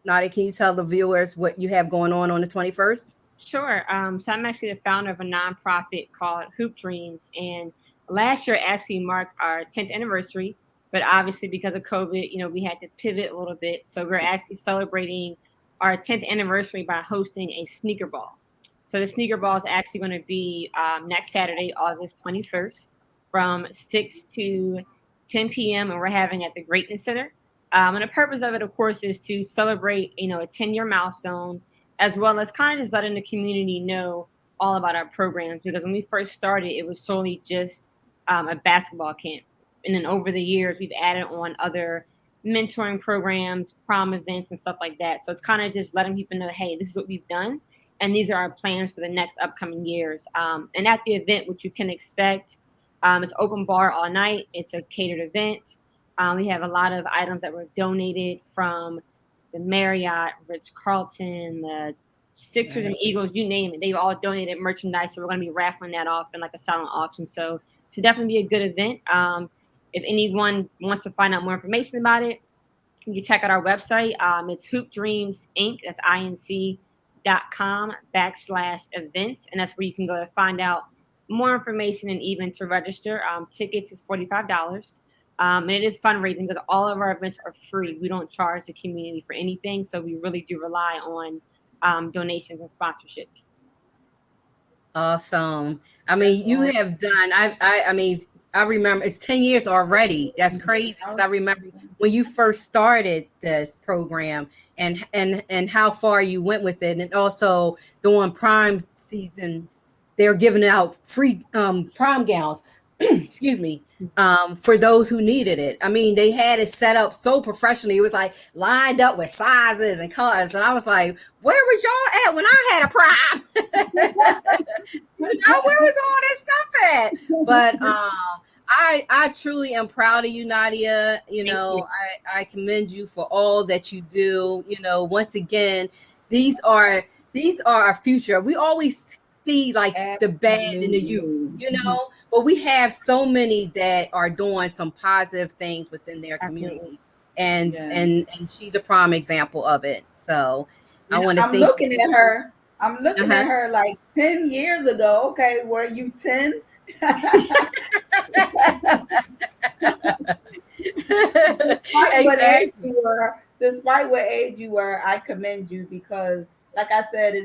Nadia, can you tell the viewers what you have going on the 21st? Sure. So I'm actually the founder of a nonprofit called Hoop Dreams. And last year actually marked our 10th anniversary. But obviously because of COVID, we had to pivot a little bit. So we're actually celebrating our 10th anniversary by hosting a sneaker ball. So the sneaker ball is actually going to be next Saturday, August 21st from 6 to 10 p.m. And we're having it at the Greatness Center. And the purpose of it, of course, is to celebrate, a 10-year milestone, as well as kind of just letting the community know all about our programs. Because when we first started, it was solely just a basketball camp. And then over the years, we've added on other mentoring programs, prom events, and stuff like that. So it's kind of just letting people know, hey, this is what we've done. And these are our plans for the next upcoming years. And at the event, what you can expect, it's open bar all night. It's a catered event. We have a lot of items that were donated from the Marriott, Ritz-Carlton, the Sixers and Eagles, you name it. They've all donated merchandise. So we're going to be raffling that off in like a silent auction. So should definitely be a good event. If anyone wants to find out more information about it, you can check out our website. It's Hoop Dreams Inc. That's inc.com/events. And that's where you can go to find out more information and even to register. Tickets is $45. And it is fundraising because all of our events are free. We don't charge the community for anything. So we really do rely on donations and sponsorships. Awesome. I mean, you have done, I remember it's 10 years already. That's crazy. Because I remember when you first started this program and how far you went with it. And also during prime season, they were giving out free prom gowns. Excuse me, for those who needed it. I mean, they had it set up so professionally. It was like lined up with sizes and colors. And I was like, where was y'all at when I had a prom? Where was all this stuff at? But I truly am proud of you, Nadia. I commend you for all that you do. Once again, these are our future. We always see like the bad in the youth, but we have so many that are doing some positive things within their community, and she's a prime example of it. So I want to. I'm looking at her. I'm looking at her like 10 years ago. Okay, were you 10? Despite what age you were, I commend you because, like I said,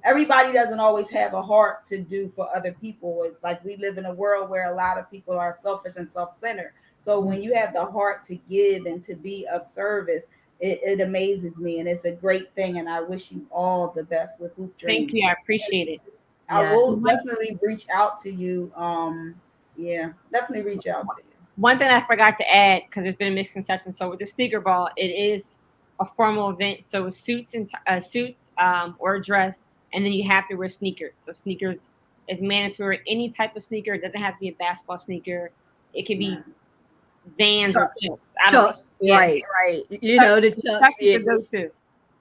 everybody doesn't always have a heart to do for other people. It's like we live in a world where a lot of people are selfish and self-centered. So when you have the heart to give and to be of service, it amazes me, and it's a great thing. And I wish you all the best with Hoop Dreams. Thank you. I appreciate it. I will definitely reach out to you. Definitely reach out to you. One thing I forgot to add, because there's been a misconception. So with the sneaker ball, it is a formal event. So suits or a dress. And then you have to wear sneakers. So sneakers is mandatory. Any type of sneaker. It doesn't have to be a basketball sneaker. It could be Vans or Chucks. Right. The Chucks. Yeah. Go-to.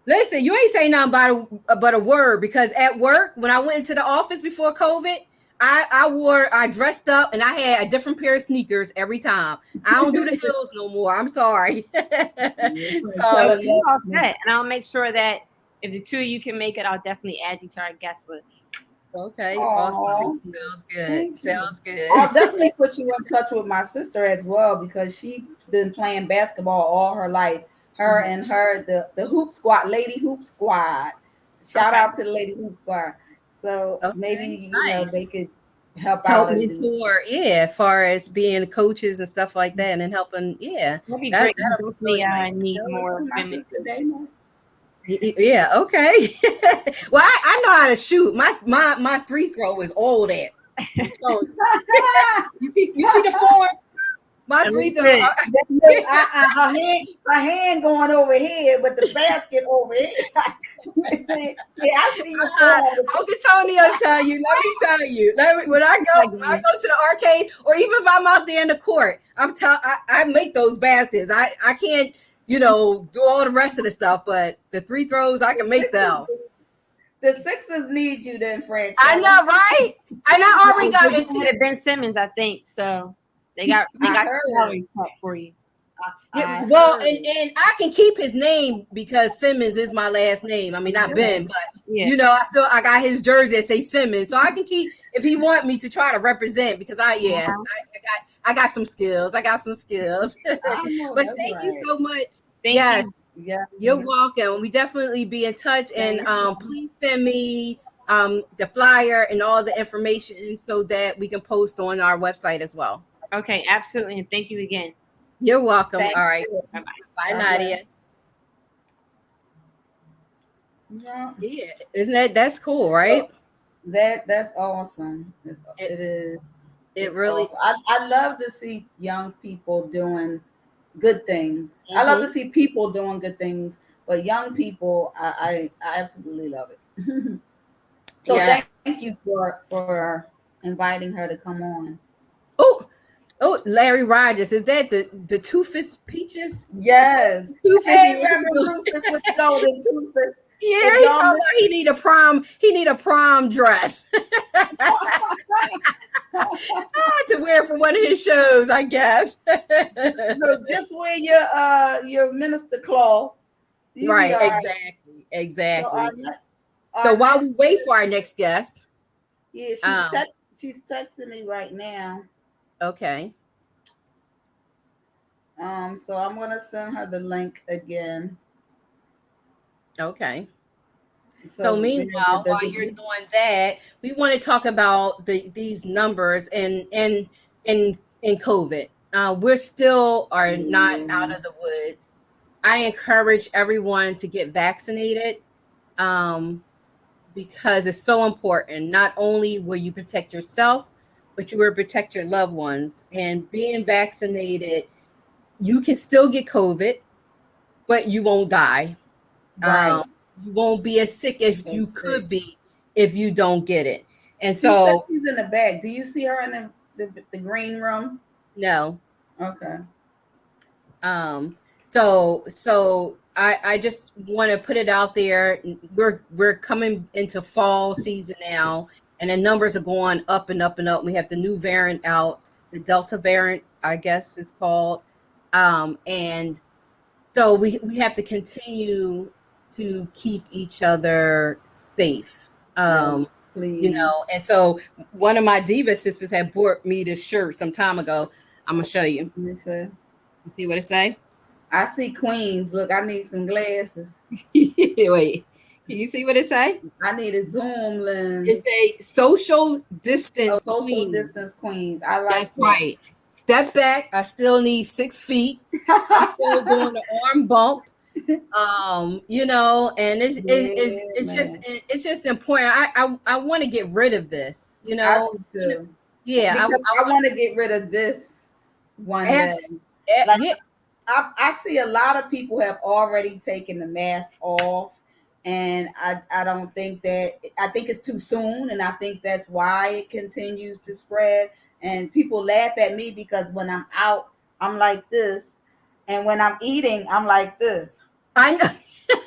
Listen, you ain't saying nothing but a word, because at work, when I went into the office before COVID, I dressed up and I had a different pair of sneakers every time. I don't do the heels no more. I'm sorry. So you're all set. And I'll make sure that if the two of you can make it, I'll definitely add you to our guest list. Okay, Oh, awesome. Sounds good. thank you. Sounds good. I'll definitely put you in touch with my sister as well because she's been playing basketball all her life. Her and the hoop squad, lady hoop squad. Shout Okay. out to the lady hoop squad. So maybe Okay, nice. they could help Help out and do stuff. mentor, yeah, as far as being coaches and stuff like that and helping, yeah. That'd be That great. We that'll be definitely really nice. need Show it more to my women sister coaches. Dana. Yeah, okay. Well, I know how to shoot. My free throw is all that. So you see the form? My free throw. Look, her hand going over here, but the basket over here. Yeah, I see your form. Uncle Tony will tell you. Let me tell you. When I go to the arcade, or even if I'm out there in the court, I make those baskets. I can't, do all the rest of the stuff, but the free throws I can make them. The Sixers need you then, Franchella. I know, right? And I already got Ben Simmons, I think. So they got salary cap for you. Well, and I can keep his name because Simmons is my last name. I mean, not Ben, but I got his jersey that say Simmons, so I can keep if he want me to try to represent because I got some skills. I got some skills. But thank you so much. Thank you. Yeah, you're welcome. We definitely be in touch, and please send me the flyer and all the information so that we can post on our website as well. Okay, absolutely, and thank you again. You're welcome. Thank all right. you. Bye, Nadia. Yeah, isn't that's cool, right? That's awesome. It is. It really. Awesome. I love to see young people doing good things. I love to see people doing good things, but young people, I absolutely love it. So thank you for inviting her to come on. Oh, Larry Rogers, is that the Two-Fist Peaches? Yes. Hey, Reverend Rufus with the golden Two-Fist. Yeah, he's talking about he need a prom dress to wear for one of his shows, I guess. Just wear your minister cloth. Right, exactly. So while we wait for our next guest. Yeah, she's texting me right now. Okay. So I'm gonna send her the link again. Okay. So meanwhile, while you're doing that, we want to talk about these numbers and in COVID. We're still are not out of the woods. I encourage everyone to get vaccinated because it's so important. Not only will you protect yourself, but you will protect your loved ones. And being vaccinated, you can still get COVID, but you won't die. Right. You won't be as sick as you could be if you don't get it. And so she's in the back. Do you see her in the green room? No. Okay. So I just want to put it out there. We're coming into fall season now, and the numbers are going up and up and up. We have the new variant out, the Delta variant, I guess it's called. And so we have to continue to keep each other safe. Please. And so one of my diva sisters had bought me this shirt some time ago. I'm gonna show you. Let me see. You see what it say? I see Queens. Look, I need some glasses. Wait, can you see what it say? I need a zoom lens. It's a social distance. Social distance Queens. I like that's that. Right. Step back. I still need 6 feet. I'm still doing the arm bump. And it's just important. I want to get rid of this. I do too. Yeah, because I want to get rid of this one day. I see a lot of people have already taken the mask off, and I don't think that. I think it's too soon, and I think that's why it continues to spread. And people laugh at me because when I'm out, I'm like this, and when I'm eating, I'm like this. I know.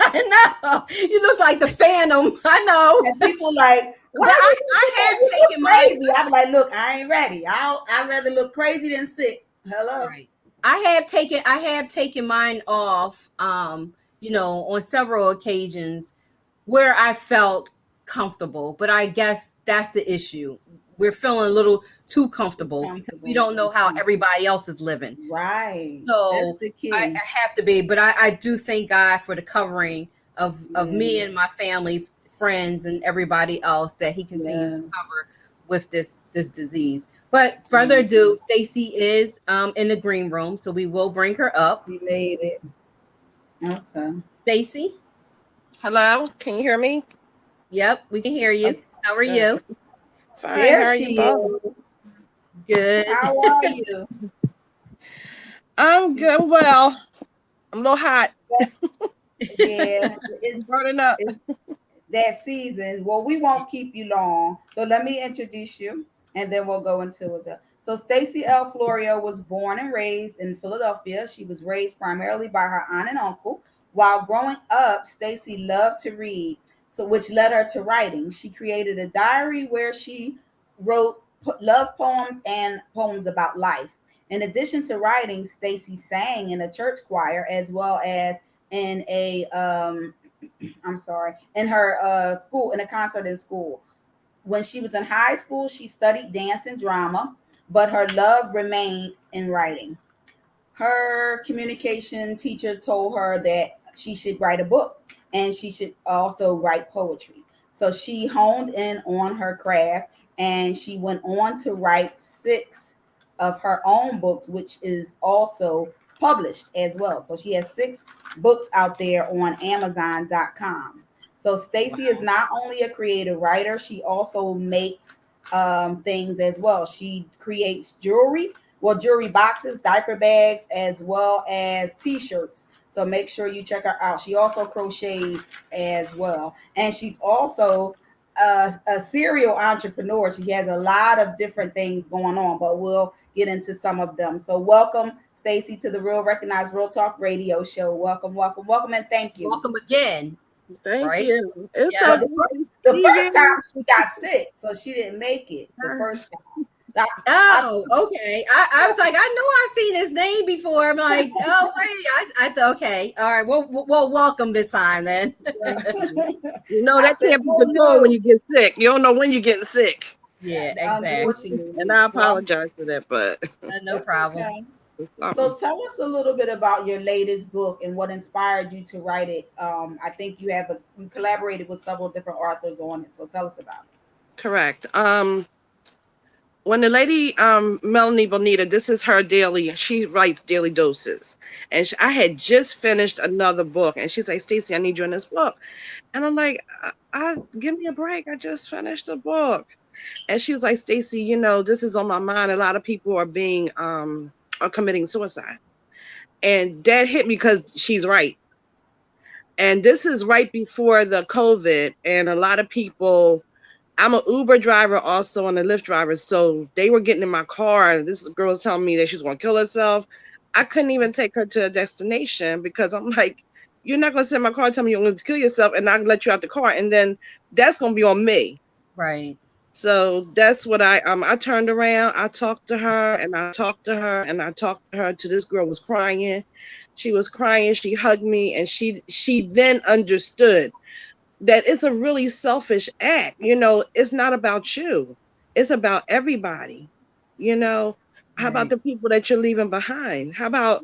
I know. You look like the Phantom. I know. And people like, I have taken crazy. I'm like, look, I ain't ready. I'd rather look crazy than sick. Hello. Right. I have taken mine off, on several occasions where I felt comfortable. But I guess that's the issue. We're feeling a little too comfortable because we don't know how everybody else is living. Right. So that's the key. I have to be, but I do thank God for the covering of me and my family, friends, and everybody else that he continues to cover with this disease. But further ado, Stacy is in the green room, so we will bring her up. We made it. Okay. Stacy? Hello, can you hear me? Yep, we can hear you. Okay. How are you? Fine. There How are she you both? is. Good. How are you? I'm good. Well, I'm a little hot. Yeah, it's Burning up. that season. Well, we won't keep you long. So let me introduce you and then we'll go into it. So Stacy L. Florio was born and raised in Philadelphia. She was raised primarily by her aunt and uncle. While growing up, Stacy loved to read, so which led her to writing. She created a diary where she wrote love poems and poems about life. In addition to writing, Stacy sang in a church choir as well as in a in her school, in a concert in school. When she was in high school, she studied dance and drama, but her love remained in writing. Her communication teacher told her that she should write a book and she should also write poetry. So she honed in on her craft and she went on to write 6 of her own books, which is also published as well. So she has 6 books out there on Amazon.com. So Stacy is not only a creative writer, she also makes things as well. She creates jewelry, jewelry boxes, diaper bags, as well as t-shirts. So make sure you check her out. She also crochets as well. And she's also a serial entrepreneur. She has a lot of different things going on, but we'll get into some of them. So welcome, Stacy, to the Real Recognized Real Talk Radio Show. Welcome, welcome, welcome, and thank you. Welcome again. Thank you. It's Yeah. The first time she got sick, so she didn't make it the first time. Okay. I was like, I know I've seen his name before. I'm like, oh wait, I okay, all right. Well, welcome this time then. You know that can't be controlled when you get sick. You don't know when you're getting sick. Yeah, exactly. And I apologize for that, but no problem. Okay. So tell us a little bit about your latest book and what inspired you to write it. I think you collaborated with several different authors on it. So tell us about it. Correct. When the lady Melanie Bonita, this is her daily, she writes daily doses, and I had just finished another book, and she's like, Stacy, I need you in this book, and I'm like, I give me a break, I just finished a book. And she was like, Stacy, you know, this is on my mind. A lot of people are being are committing suicide, and that hit me because she's right. And this is right before the COVID, and a lot of people, I'm an Uber driver also and a Lyft driver. So they were getting in my car and this girl was telling me that she was going to kill herself. I couldn't even take her to a destination because I'm like, you're not going to sit in my car and tell me you're going to kill yourself and I can let you out the car. And then that's going to be on me. Right. So that's what I turned around. I talked to her and I talked to her and I talked to her till this girl was crying. She was crying. She hugged me and she then understood that it's a really selfish act. You know, it's not about you. It's about everybody. You know, how about the people that you're leaving behind? How about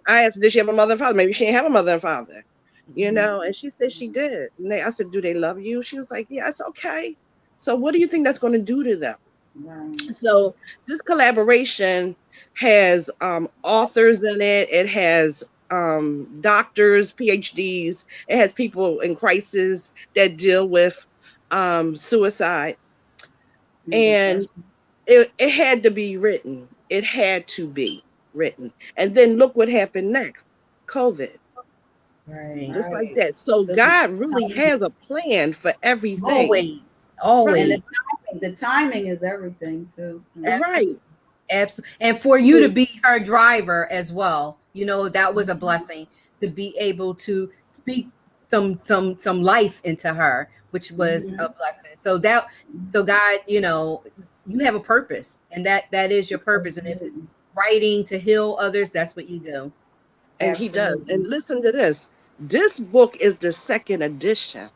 I asked, did she have a mother and father? Maybe she didn't have a mother and father, you know? And she said she did. And I said, do they love you? She was like, yeah, it's okay. So what do you think that's going to do to them? Right. So this collaboration has authors in it. It has doctors, PhDs. It has people in crisis that deal with suicide. And it had to be written. It had to be written. And then look what happened next. COVID. Right. Just like that. So God really has a plan for everything. Always. And the timing is everything too. Right. Absolutely. And for you to be her driver as well, you know, that was a blessing to be able to speak some life into her, which was a blessing. So God, you know, you have a purpose, and that is your purpose. And if it's writing to heal others, that's what you do. And he does. And listen to this. This book is the second edition.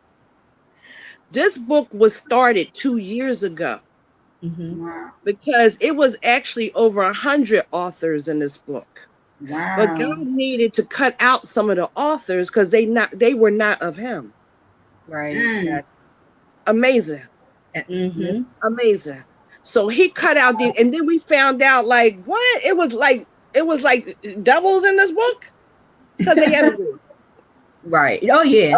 This book was started 2 years ago Wow. because it was actually over 100 authors in this book. But God Wow. needed to cut out some of the authors because they were not of him. Right. Mm. Amazing. Mm-hmm. Amazing. So he cut out the, and then we found out like what? It was like devils in this book because they everywhere. Right. Oh yeah.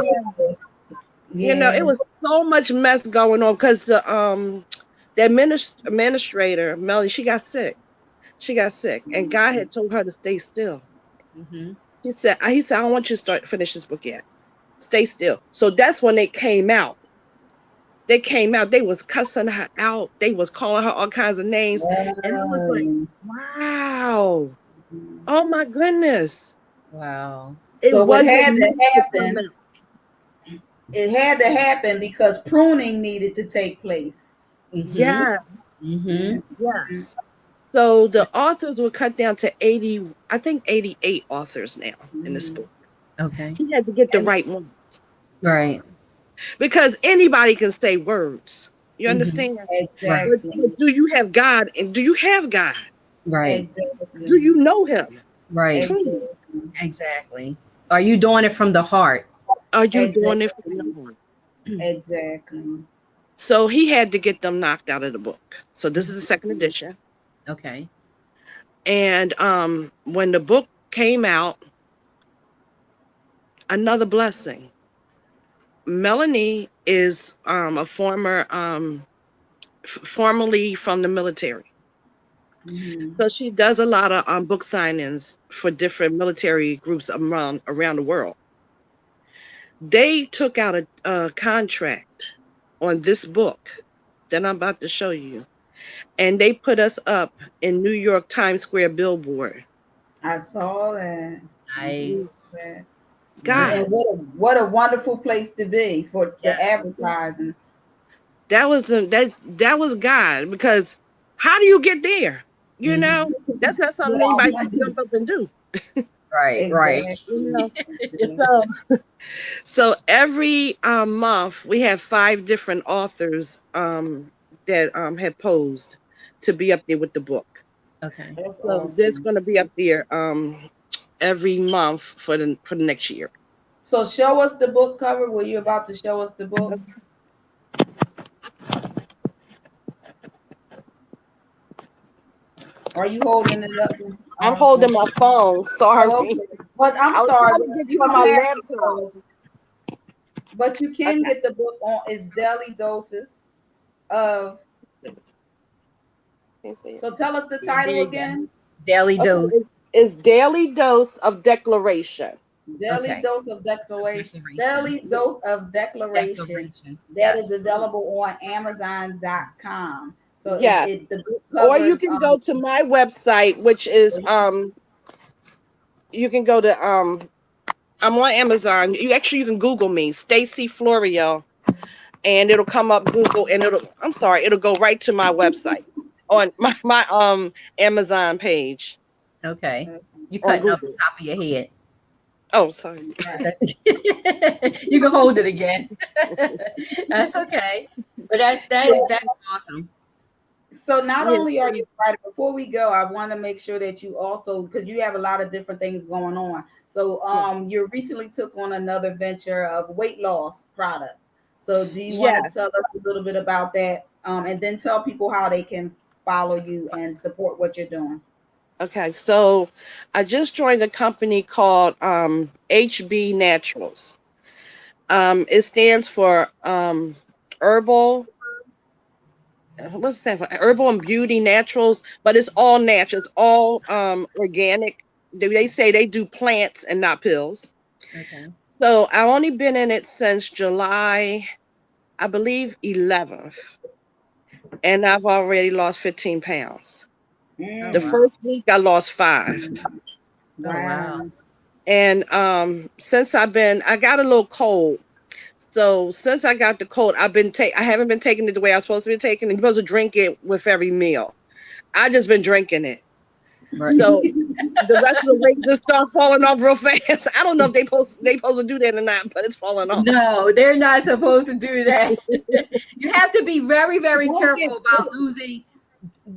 You know, Yeah. it was so much mess going on because the administrator Melanie, she got sick. She got sick, and God had told her to stay still. Mm-hmm. He said, I don't want you to finish this book yet. Stay still. So that's when they came out. They came out. They was cussing her out. They was calling her all kinds of names, and it was like, wow, oh my goodness, Wow. it So it wasn't had meant to to come happen. out. It had to happen because pruning needed to take place. Mm-hmm. Yes, Mm-hmm. yes. So the authors were cut down to 80, I think 88 authors now in this book. Okay. He had to get the And- right one Right. because anybody can say words. You Mhm. understand? Exactly. But do you have God? And do you have God? Right. Exactly. Do you know Him? Right. Truly, Exactly. Are you doing it from the heart? are you Exactly. doing it from the heart? Exactly. So he had to get them knocked out of the book. So this is the second edition. Okay. And when the book came out, another blessing. Melanie is a formerly from the military. So she does a lot of book signings for different military groups around the world. They took out a contract on this book that I'm about to show you, and they put us up in New York Times Square billboard. I saw that. I God, And what a wonderful place to be for Yeah. the advertising. that was God, because how do you get there? You Mhm. know, that's not something anybody can jump up and do. Right. Right. Exactly. You know, so every month we have 5 different authors that have posed to be up there with the book. Okay. That's So that's awesome. going to be up there every month for the next year. So show us the book cover. Were you about to show us the book? Are you holding it up? I'm holding my phone. Sorry. Oh, okay. But I'm I was sorry, trying to but get you to don't my have laptop. to. But you can Okay. get the book on its daily doses of. So tell us the There title you go. again. Daily dose. It's Daily Dose of Declaration. Daily Okay. dose of declaration. Declaration. Daily dose of declaration. Declaration. That is Yes. available on Amazon.com. So Yes. the book Or covers. you can go to my website, which is you can go to I'm on Amazon. You can Google me, Stacy Florio, and it'll come up Google, and it'll go right to my website on my Amazon page. Okay. You On cutting up the Google. top of your head. Oh, sorry. You can hold it again. That's okay. But that's awesome. So not Yes. only are you a writer, before we go, I want to make sure that you also, because you have a lot of different things going on. So you recently took on another venture of weight loss product. So do you want to Yes. tell us a little bit about that? And then tell people how they can follow you and support what you're doing. Okay, so I just joined a company called HB Naturals. It stands for herbal. What's it stand for? Herbal and Beauty Naturals, but it's all natural. It's all organic. They say they do plants and not pills. Okay. So I've only been in it since July, I believe 11th, and I've already lost 15 pounds. The wow. first week I lost 5. Oh wow. And since I got a little cold. So since I got the cold, I haven't been taking it the way I was supposed to be taking it. You're supposed to drink it with every meal. I just been drinking it. Right. So the rest of the weight just start falling off real fast. I don't know if they supposed to do that or not, but it's falling off. No, they're not supposed to do that. You have to be very, very Don't careful get about sick.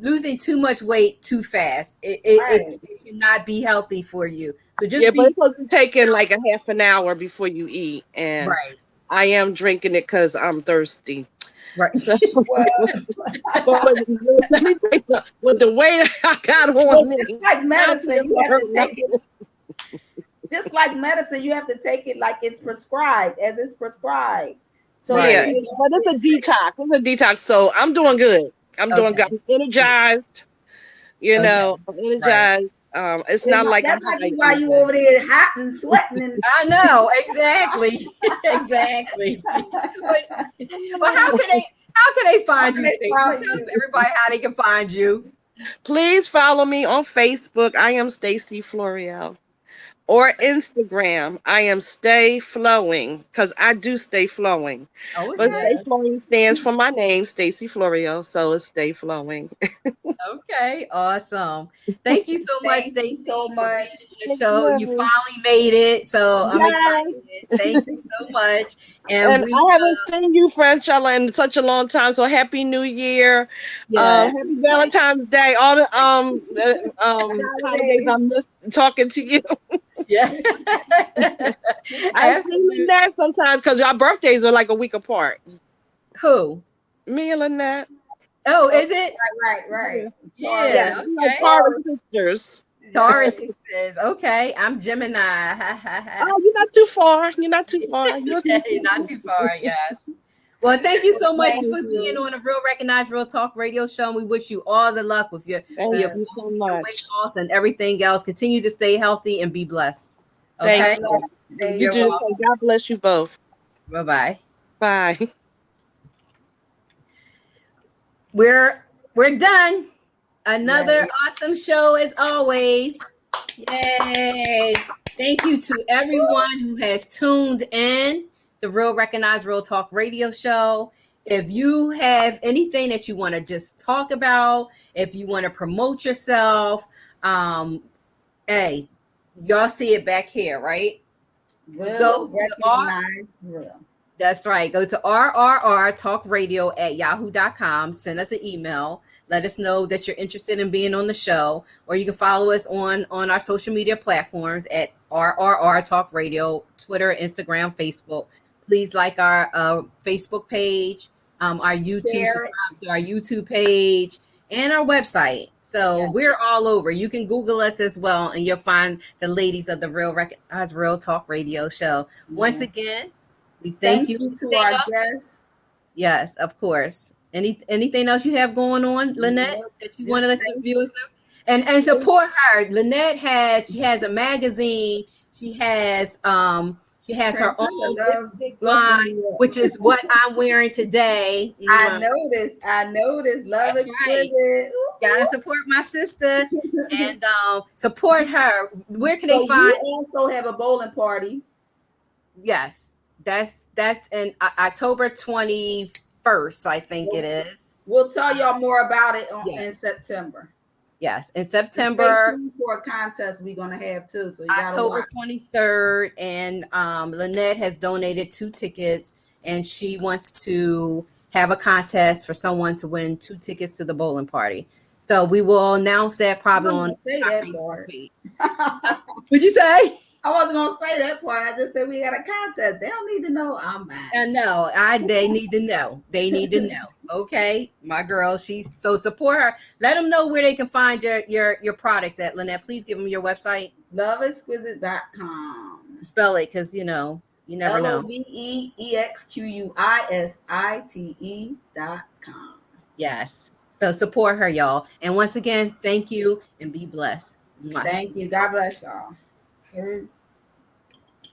losing too much weight too fast. Right. It cannot be healthy for you. So just Yeah, but be it's supposed to be taking like a half an hour before you eat, and right. I am drinking it because I'm thirsty. Right. So, Well, but let me tell you something. With the weight I got on me, just like medicine, I'm you have to hurting take it. Just like medicine, you have to take it like it's prescribed, as it's prescribed. So Right. yeah, that you but don't it's a get sick. detox. It's a detox. So I'm doing good. I'm doing good. Okay. I'm energized. Okay. I'm Right. energized. It's not like That I'm might high be why every you day. over there hot and sweating and I know exactly. Exactly. Well, how can they find you, they Stacey? find Tell you. everybody how they can find you. Please follow me on Facebook. I am Stacy Florio. Or Instagram. I am Stay Flowing because I do stay flowing. But Okay. Stay Flowing stands for my name, Stacy Florio. So it's Stay Flowing. Okay, awesome. Thank you so much, Thank you Stacy, so for being much. on the Thank show. You you. finally made it, so I'm Yes. excited. Thank you so much. And And we, I haven't seen you, Franchella, in such a long time. So happy New Year. yes, Happy Valentine's Day. All the holidays Holidays. I missed talking to you. yeah, I see absolutely. Lynette sometimes because our birthdays are like a week apart. Who? Me and Lynette. Oh, Oh, is it? right. Yeah, Yeah. we're like Okay. Taurus sisters. Taurus Yes. says, okay, I'm Gemini. Oh, you're not too far. You're not too far. You're Not too far, yes. Well, thank you so much Thank for being you. on a Real Recognized Real Talk radio show. And we wish you all the luck with your Thank your Yes. you so weight much. loss and everything else. Continue to stay healthy and be blessed. Thank Okay. God you. bless You You're do the Stacy. welcome. same. God bless you both. Bye bye. Bye. We're done. Another Right. awesome show as always. Yay. Thank you to everyone who has tuned in the Real Recognized Real Talk radio show. If you have anything that you want to just talk about, if you want to promote yourself, hey, y'all see it back here, right? Will Go to our recognize real. That's right. Go to rrrtalkradio@yahoo.com. Send us an email. Let us know that you're interested in being on the show, or you can follow us on our social media platforms at RRR Talk Radio, Twitter, Instagram, Facebook. Please like our Facebook page, our YouTube, Share it. subscribe to our YouTube page, and our website. So Yeah. we're all over. You can Google us as well, and you'll find the ladies of the Real Recognized Real Talk Radio show. Once Yeah. again, we thank Thank you. you to Anything our else? guests. Yes, of course. Anything else you have going on, Lynette, Nope. that you want to Just let the stay, viewers know? And stay. support her. Lynette has a magazine. She has her Franchella own love lipstick line, fluffing you which is what I'm wearing today. I noticed. Love That's right. exhibit. Gotta support my sister and support her. Where can they So find? you also have a bowling party. Yes, that's in October 21st, I think it is. We'll tell y'all more about it in Yes, September. yes, in And stay September, tuned for a contest we're gonna have too. So you gotta October watch. 23rd, and Lynette has donated 2 tickets, and she wants to have a contest for someone to win 2 tickets to the bowling party. So we will announce that I probably wasn't on gonna say our that Facebook part. page. What'd you say? I wasn't gonna say that part. I just said we got a contest. They don't need to know I'm mine. No, they need to know. They need to know. Okay, my girl. So support her. Let them know where they can find your products at, Lynette. Please give them your website. Loveexquisite.com. Spell it, because you never know. LOVEXQUISITE.com. Yes. So support her, y'all. And once again, thank you and be blessed. Mwah. Thank you. God bless y'all.